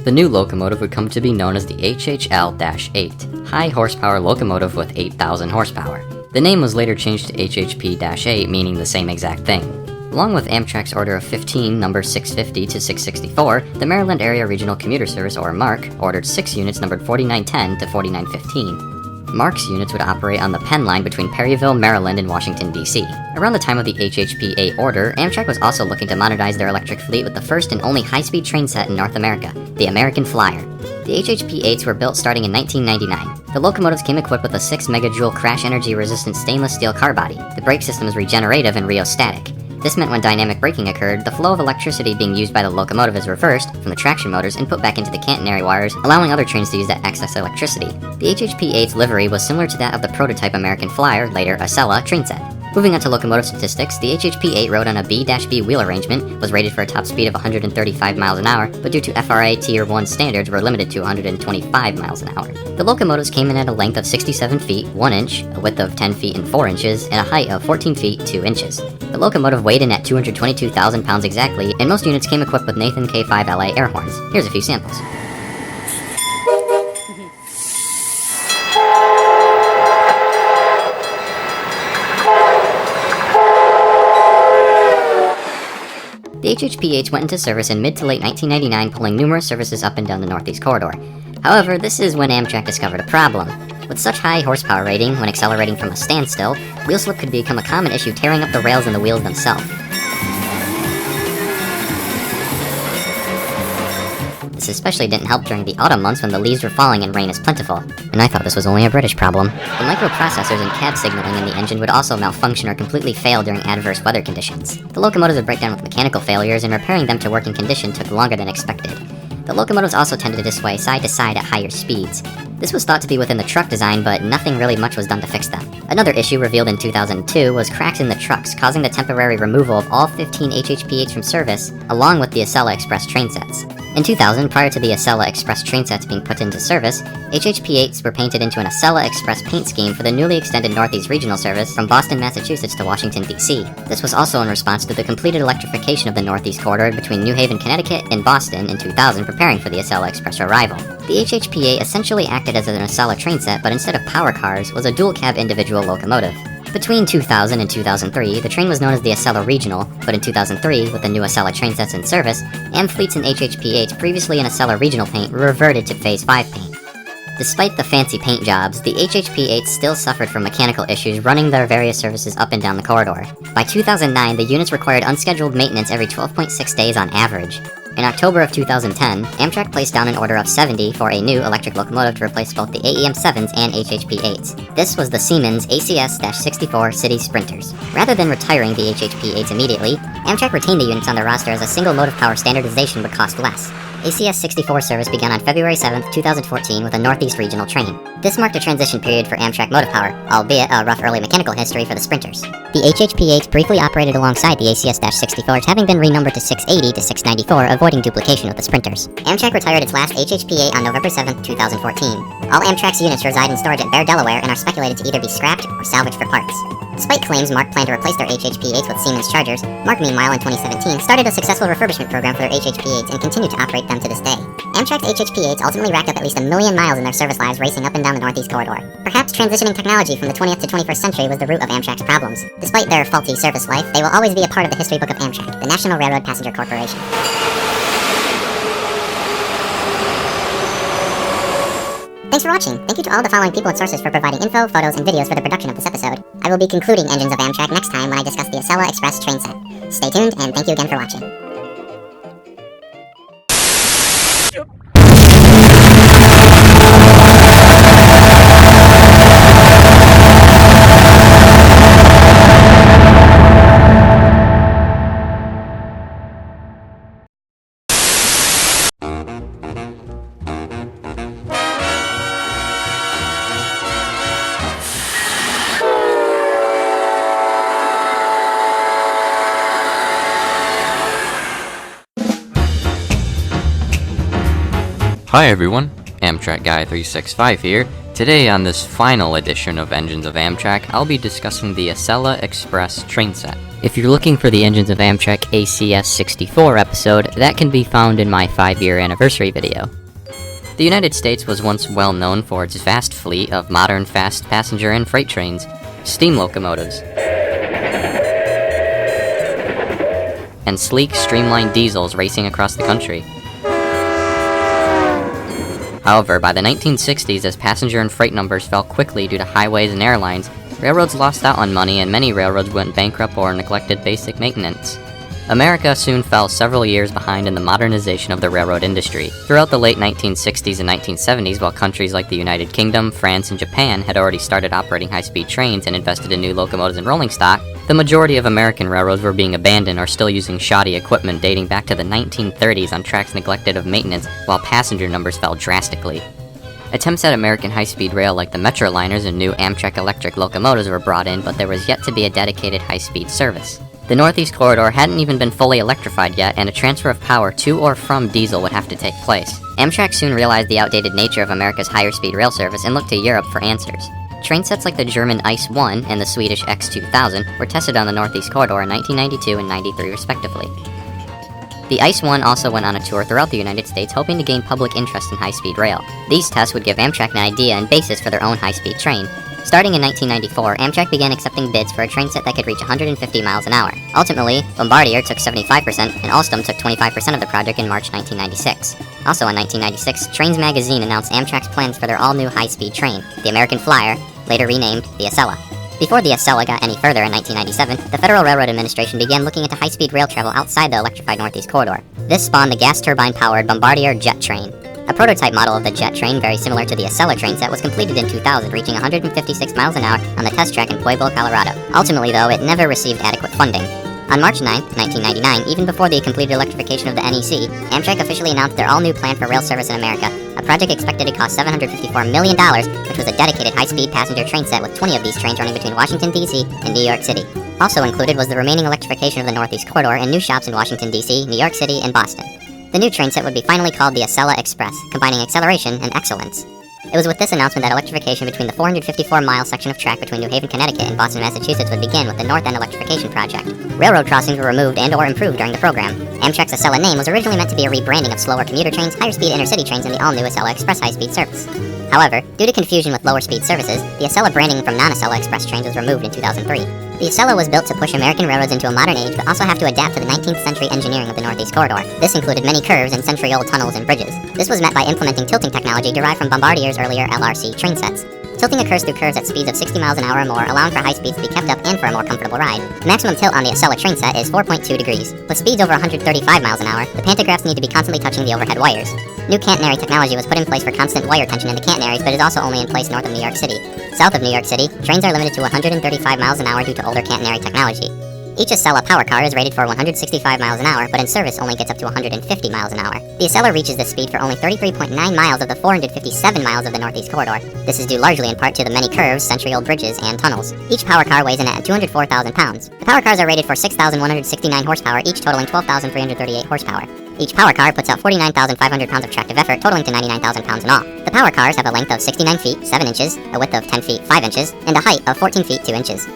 The new locomotive would come to be known as the HHL-8, High Horsepower Locomotive with 8,000 horsepower. The name was later changed to HHP-8, meaning the same exact thing. Along with Amtrak's order of 15, number 650 to 664, the Maryland Area Regional Commuter Service, or MARC, ordered 6 units numbered 4910 to 4915. MARC's units would operate on the Penn Line between Perryville, Maryland and Washington, D.C. Around the time of the HHP-8 order, Amtrak was also looking to modernize their electric fleet with the first and only high-speed train set in North America, the American Flyer. The HHP-8s were built starting in 1999. The locomotives came equipped with a 6 megajoule crash energy resistant stainless steel car body. The brake system is regenerative and rheostatic. This meant when dynamic braking occurred, the flow of electricity being used by the locomotive is reversed from the traction motors and put back into the catenary wires, allowing other trains to use that excess electricity. The HHP-8's livery was similar to that of the prototype American Flyer, later Acela, train set. Moving on to locomotive statistics, the HHP-8 rode on a B-B wheel arrangement, was rated for a top speed of 135 miles an hour, but due to FRA Tier 1 standards were limited to 125 miles an hour. The locomotives came in at a length of 67 feet, 1 inch, a width of 10 feet and 4 inches, and a height of 14 feet, 2 inches. The locomotive weighed in at 222,000 pounds exactly, and most units came equipped with Nathan K5LA air horns. Here's a few samples. The HHP-8s went into service in mid to late 1999, pulling numerous services up and down the Northeast Corridor. However, this is when Amtrak discovered a problem. With such high horsepower rating, when accelerating from a standstill, wheel slip could become a common issue, tearing up the rails and the wheels themselves. The This especially didn't help during the autumn months when the leaves were falling and rain is plentiful. And I thought this was only a British problem. The microprocessors and CAD signaling in the engine would also malfunction or completely fail during adverse weather conditions. The locomotives would break down with mechanical failures, and repairing them to working condition took longer than expected. The locomotives also tended to sway side to side at higher speeds. This was thought to be within the truck design, but nothing really much was done to fix them. Another issue revealed in 2002 was cracks in the trucks, causing the temporary removal of all 15 HHP-8s from service, along with the Acela Express train sets. In 2000, prior to the Acela Express train sets being put into service, HHP-8s were painted into an Acela Express paint scheme for the newly extended Northeast Regional Service from Boston, Massachusetts to Washington, D.C. This was also in response to the completed electrification of the Northeast Corridor between New Haven, Connecticut and Boston in 2000, preparing for the Acela Express arrival. The HHP-8 essentially acted as an Acela train set, but instead of power cars, was a dual-cab individual locomotive. Between 2000 and 2003, the train was known as the Acela Regional, but in 2003, with the new Acela train sets in service, AM fleets and HHP-8s previously in Acela Regional paint were reverted to Phase 5 paint. Despite the fancy paint jobs, the HHP-8s still suffered from mechanical issues running their various services up and down the corridor. By 2009, the units required unscheduled maintenance every 12.6 days on average. In October of 2010, Amtrak placed down an order of 70 for a new electric locomotive to replace both the AEM-7s and HHP-8s. This was the Siemens ACS-64 City Sprinters. Rather than retiring the HHP-8s immediately, Amtrak retained the units on their roster as a single mode of power standardization would cost less. ACS-64 service began on February 7, 2014 with a Northeast Regional train. This marked a transition period for Amtrak motive power, albeit a rough early mechanical history for the Sprinters. The HHP-8s briefly operated alongside the ACS-64s, having been renumbered to 680 to 694, avoiding duplication with the Sprinters. Amtrak retired its last HHP-8 on November 7, 2014. All Amtrak's units reside in storage at Bear, Delaware, and are speculated to either be scrapped or salvaged for parts. Despite claims Mark planned to replace their HHP-8s with Siemens Chargers, Mark meanwhile in 2017 started a successful refurbishment program for their HHP-8s and continued to operate them to this day. Amtrak's HHP-8s ultimately racked up at least 1 million miles in their service lives racing up and down the Northeast Corridor. Perhaps transitioning technology from the 20th to 21st century was the root of Amtrak's problems. Despite their faulty service life, they will always be a part of the history book of Amtrak, the National Railroad Passenger Corporation. Thanks for watching. Thank you to all the following people and sources for providing info, photos, and videos for the production of this episode. I will be concluding Engines of Amtrak next time when I discuss the Acela Express train set. Stay tuned, and thank you again for watching. Hi everyone, Amtrak Guy 365 here. Today on this final edition of Engines of Amtrak, I'll be discussing the Acela Express train set. If you're looking for the Engines of Amtrak ACS-64 episode, that can be found in my 5-year anniversary video. The United States was once well known for its vast fleet of modern fast passenger and freight trains, steam locomotives, and sleek, streamlined diesels racing across the country. However, by the 1960s, as passenger and freight numbers fell quickly due to highways and airlines, railroads lost out on money and many railroads went bankrupt or neglected basic maintenance. America soon fell several years behind in the modernization of the railroad industry. Throughout the late 1960s and 1970s, while countries like the United Kingdom, France, and Japan had already started operating high-speed trains and invested in new locomotives and rolling stock, the majority of American railroads were being abandoned or still using shoddy equipment dating back to the 1930s on tracks neglected of maintenance, while passenger numbers fell drastically. Attempts at American high-speed rail like the Metroliners and new Amtrak electric locomotives were brought in, but there was yet to be a dedicated high-speed service. The Northeast Corridor hadn't even been fully electrified yet, and a transfer of power to or from diesel would have to take place. Amtrak soon realized the outdated nature of America's higher-speed rail service and looked to Europe for answers. Train sets like the German ICE 1 and the Swedish X2000 were tested on the Northeast Corridor in 1992 and 93 respectively. The ICE 1 also went on a tour throughout the United States hoping to gain public interest in high-speed rail. These tests would give Amtrak an idea and basis for their own high-speed train. Starting in 1994, Amtrak began accepting bids for a train set that could reach 150 miles an hour. Ultimately, Bombardier took 75% and Alstom took 25% of the project in March 1996. Also in 1996, Trains magazine announced Amtrak's plans for their all-new high-speed train, the American Flyer, later renamed the Acela. Before the Acela got any further in 1997, the Federal Railroad Administration began looking into high-speed rail travel outside the electrified Northeast Corridor. This spawned the gas turbine-powered Bombardier jet train. A prototype model of the jet train, very similar to the Acela train set, was completed in 2000, reaching 156 miles an hour on the test track in Pueblo, Colorado. Ultimately, though, it never received adequate funding. On March 9, 1999, even before the completed electrification of the NEC, Amtrak officially announced their all-new plan for rail service in America, a project expected to cost $754 million, which was a dedicated high-speed passenger train set with 20 of these trains running between Washington, D.C. and New York City. Also included was the remaining electrification of the Northeast Corridor and new shops in Washington, D.C., New York City, and Boston. The new train set would be finally called the Acela Express, combining acceleration and excellence. It was with this announcement that electrification between the 454-mile section of track between New Haven, Connecticut and Boston, Massachusetts would begin with the North End Electrification Project. Railroad crossings were removed and/or improved during the program. Amtrak's Acela name was originally meant to be a rebranding of slower commuter trains, higher-speed intercity trains, and the all-new Acela Express high-speed service. However, due to confusion with lower-speed services, the Acela branding from non-Acela Express trains was removed in 2003. The Acela was built to push American railroads into a modern age, but also have to adapt to the 19th century engineering of the Northeast Corridor. This included many curves and century-old tunnels and bridges. This was met by implementing tilting technology derived from Bombardier's earlier LRC train sets. Tilting occurs through curves at speeds of 60 miles an hour or more, allowing for high speeds to be kept up and for a more comfortable ride. The maximum tilt on the Acela train set is 4.2 degrees. With speeds over 135 miles an hour, the pantographs need to be constantly touching the overhead wires. New catenary technology was put in place for constant wire tension in the catenaries, but is also only in place north of New York City. South of New York City, trains are limited to 135 miles an hour due to older catenary technology. Each Acela power car is rated for 165 miles an hour, but in service only gets up to 150 miles an hour. The Acela reaches this speed for only 33.9 miles of the 457 miles of the Northeast Corridor. This is due largely in part to the many curves, century-old bridges, and tunnels. Each power car weighs in at 204,000 pounds. The power cars are rated for 6,169 horsepower, each totaling 12,338 horsepower. Each power car puts out 49,500 pounds of tractive effort, totaling to 99,000 pounds in all. The power cars have a length of 69 feet, 7 inches, a width of 10 feet, 5 inches, and a height of 14 feet, 2 inches.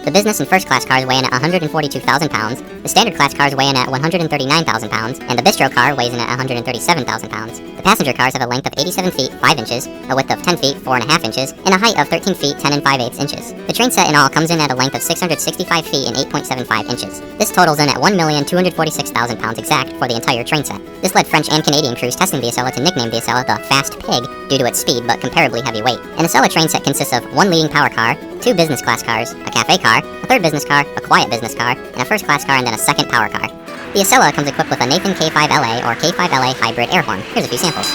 The business and first class cars weigh in at 142,000 pounds, the standard class cars weigh in at 139,000 pounds, and the bistro car weighs in at 137,000 pounds. The passenger cars have a length of 87 feet, 5 inches, a width of 10 feet, 4.5 inches, and a height of 13 feet, 10 and 5/8 inches. The train set in all comes in at a length of 665 feet and 8.75 inches. This totals in at 1,246,000 pounds exact for the entire train set. This led French and Canadian crews testing the Acela to nickname the Acela the Fast Pig due to its speed but comparably heavy weight. An Acela train set consists of one leading power car, two business class cars, a cafe car, a third business car, a quiet business car, and a first class car, and then a second power car. The Acela comes equipped with a Nathan K5LA or K5LA hybrid air horn. Here's a few samples.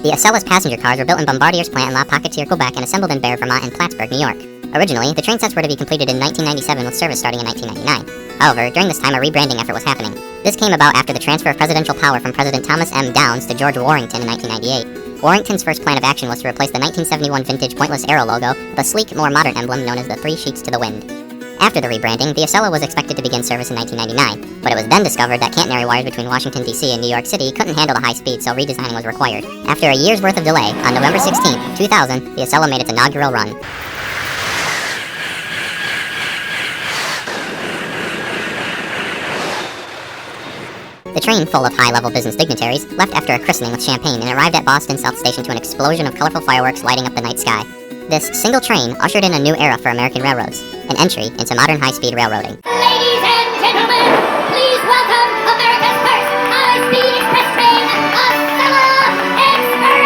The Acela's passenger cars were built in Bombardier's plant in La Pocatier, Quebec, and assembled in Bear, Vermont, and Plattsburgh, New York. Originally, the train sets were to be completed in 1997 with service starting in 1999. However, during this time a rebranding effort was happening. This came about after the transfer of presidential power from President Thomas M. Downs to George Warrington in 1998. Warrington's first plan of action was to replace the 1971 vintage pointless Arrow logo with a sleek, more modern emblem known as the Three Sheets to the Wind. After the rebranding, the Acela was expected to begin service in 1999, but it was then discovered that catenary wires between Washington, D.C. and New York City couldn't handle the high speed, so redesigning was required. After a year's worth of delay, on November 16, 2000, the Acela made its inaugural run. The train, full of high-level business dignitaries, left after a christening with champagne and arrived at Boston South Station to an explosion of colorful fireworks lighting up the night sky. This single train ushered in a new era for American railroads, an entry into modern high-speed railroading. Ladies and gentlemen, please welcome America's first high-speed express train, Acela Express!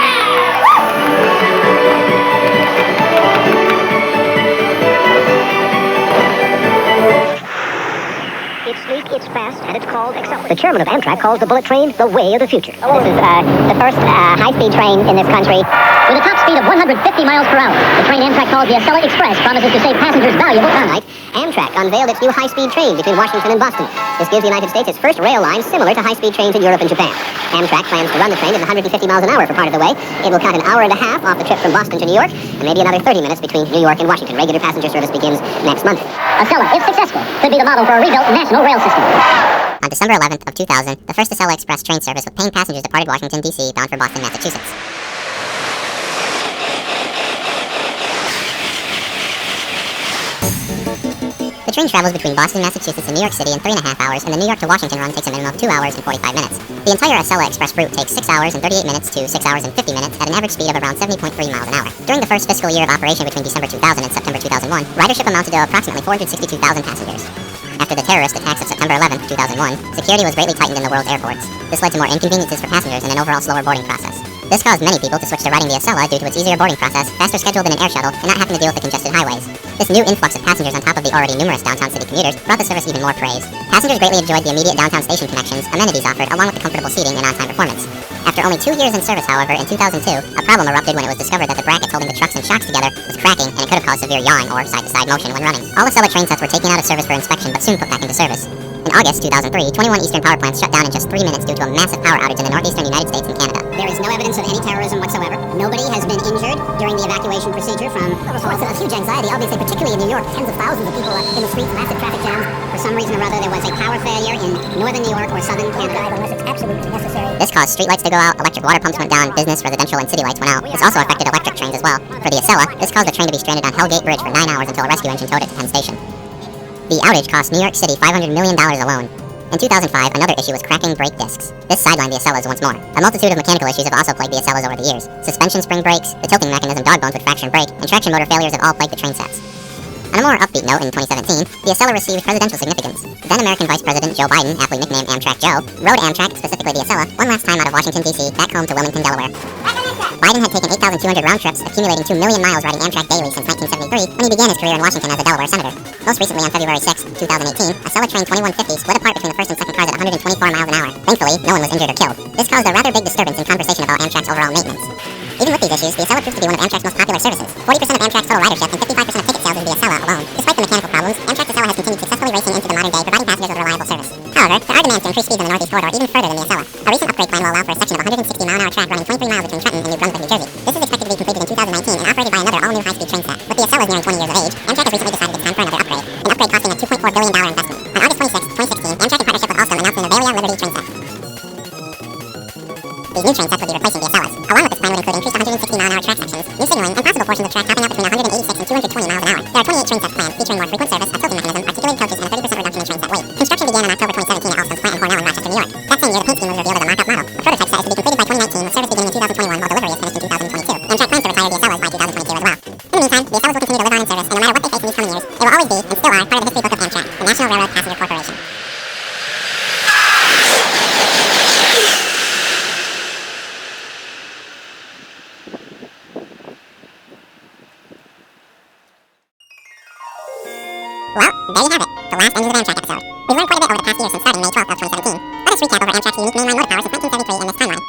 It's sleek, it's fast, and it's called Acela. The chairman of Amtrak calls the bullet train the way of the future. This is the first high-speed train in this country. With a top speed of 150 miles per hour, the train Amtrak calls the Acela Express promises to save passengers valuable time. Amtrak unveiled its new high-speed train between Washington and Boston. This gives the United States its first rail line similar to high-speed trains in Europe and Japan. Amtrak plans to run the train at 150 miles an hour for part of the way. It will cut an hour and a half off the trip from Boston to New York, and maybe another 30 minutes between New York and Washington. Regular passenger service begins next month. Acela, if successful, could be the model for a rebuilt national rail system. On December 11th of 2000, the first Acela Express train service with paying passengers departed Washington, D.C., bound for Boston, Massachusetts. The train travels between Boston, Massachusetts, and New York City in 3.5 hours, and the New York to Washington run takes a minimum of 2 hours and 45 minutes. The entire Acela Express route takes 6 hours and 38 minutes to 6 hours and 50 minutes at an average speed of around 70.3 miles an hour. During the first fiscal year of operation between December 2000 and September 2001, ridership amounted to approximately 462,000 passengers. After the terrorist attacks of September 11, 2001, security was greatly tightened in the world's airports. This led to more inconveniences for passengers and an overall slower boarding process. This caused many people to switch to riding the Acela due to its easier boarding process, faster schedule than an air shuttle, and not having to deal with the congested highways. This new influx of passengers on top of the already numerous downtown city commuters brought the service even more praise. Passengers greatly enjoyed the immediate downtown station connections, amenities offered, along with the comfortable seating and on-time performance. After only 2 years in service, however, in 2002, a problem erupted when it was discovered that the brackets holding the trucks and shocks together was cracking, and it could have caused severe yawing or side-to-side motion when running. All Acela train sets were taken out of service for inspection, but soon put back into service. In August 2003, 21 eastern power plants shut down in just 3 minutes due to a massive power outage in the northeastern United States and Canada. There is no evidence of any terrorism whatsoever. Nobody has been injured during the evacuation procedure from reports of huge anxiety, obviously, particularly in New York. Tens of thousands of people in the streets, massive traffic jams. For some reason or other, there was a power failure in northern New York or southern Canada. Unless it's absolutely necessary. This caused streetlights to go out, electric water pumps went down, business, residential, and city lights went out. This also affected electric trains as well. For the Acela, this caused the train to be stranded on Hellgate Bridge for 9 hours until a rescue engine towed it to Penn Station. The outage cost New York City $500 million alone. In 2005, another issue was cracking brake discs. This sidelined the Acelas once more. A multitude of mechanical issues have also plagued the Acelas over the years. Suspension spring brakes, the tilting mechanism dog bones would fracture and break, and traction motor failures have all plagued the train sets. On a more upbeat note, in 2017, the Acela received presidential significance. Then American Vice President Joe Biden, aptly nicknamed Amtrak Joe, rode Amtrak, specifically the Acela, one last time out of Washington, D.C., back home to Wilmington, Delaware. Biden had taken 8,200 round trips, accumulating 2 million miles riding Amtrak daily since 1973, when he began his career in Washington as a Delaware senator. Most recently, on February 6, 2018, Acela train 2150 split apart between the first and second cars at 124 miles an hour. Thankfully, no one was injured or killed. This caused a rather big disturbance in conversation about Amtrak's overall maintenance. Even with these issues, the Acela proved to be one of Amtrak's most popular services. 40% of Amtrak's total ridership and 55% of ticket sales is the Acela alone. Despite the mechanical problems, Amtrak's Acela has continued successfully racing into the modern day, providing passengers with reliable service. However, there are demands to increase speeds on the Northeast Corridor even further than the Acela. A recent upgrade plan will allow for a section of 160-mile-an-hour track running 23 miles between Trenton and New Brunswick, New Jersey. This is expected to be completed in 2019 and operated by another all-new high-speed train set. With the Acelas nearing 20 years of age, Amtrak has recently decided it's time for another upgrade. An upgrade costing a $2.4 billion investment. On August 26, 2016, Amtrak in partnership with Alstom announced the Novalia Liberty train set. These new train sets will be replacing the Acelas. Along with this plan would include increased 160-mile-an-hour track sections, new signaling, and possible portions of track topping out between 186 and 220 miles an hour. There are 28 train sets planned, featuring more frequent service, a tilting mechanism, articulated coaches, and a 30% reduction in train set weight. Construction began on October 2017 at Alstom's plant in Cornell in Rochester, New York. That same year, the paint scheme was revealed as a mock-up model. The prototype set is to be completed by 2019, with service beginning in 2021, while delivery is finished in 2022. Amtrak plans to retire the Acelas by 2022 as well. In the meantime, the Acelas will continue to live on in service, and no matter what they face in these coming years, they will always be, and still are, part of the history book of Amtrak, the National Railroad Passenger Corporation. Well, there you have it, the last Engines of Amtrak episode. We've learned quite a bit over the past year since starting May 12th of 2017. Let us recap over Amtrak's unique mainline motor power since 1973 in this timeline.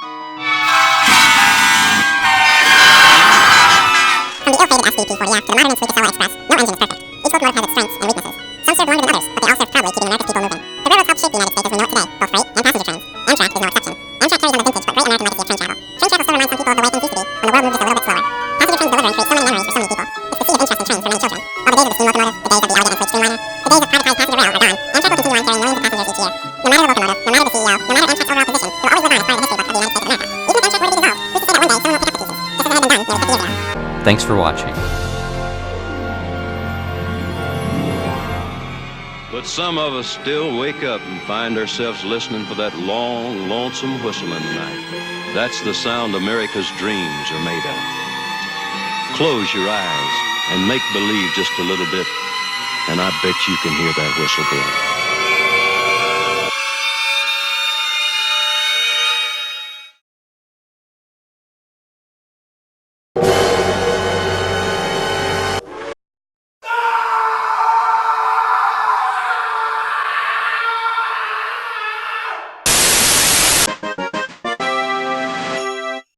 From the ill-fated SDP-40F to the modern and sleek Acela Express, no engine is perfect. Each locomotive has its strengths and weaknesses. Some serve longer than others, but they all serve proudly, keeping America's people moving. The railroads helped shape the United States as we know it today, both freight and passenger trains. Amtrak is no exception. Amtrak carries on the vintage but great American legacy of train travel. Train travel still reminds some people of the way things used to be, when the world moved just a little bit slower. Passenger trains deliver and create so many memories for so many people. It's the seed of interest in trains for many children. All the days of the steam locomotive, the days of the elegant and sleek streamliner, the days of privatized passenger rail are gone. Amtrak will continue on carrying millions of passengers each year. No matter the locomotive, no matter the CEO, no matter Amtrak's overall position, it will always live on as part of the history book of the United States of America. Even if Amtrak were to be dissolved, who's to say that one day someone will pick up the pieces, just as it had been done nearly 50 years ago. Thanks for watching. But some of us still wake up and find ourselves listening for that long, lonesome whistle in the night. That's the sound America's dreams are made of. Close your eyes and make believe just a little bit, and I bet you can hear that whistle blow.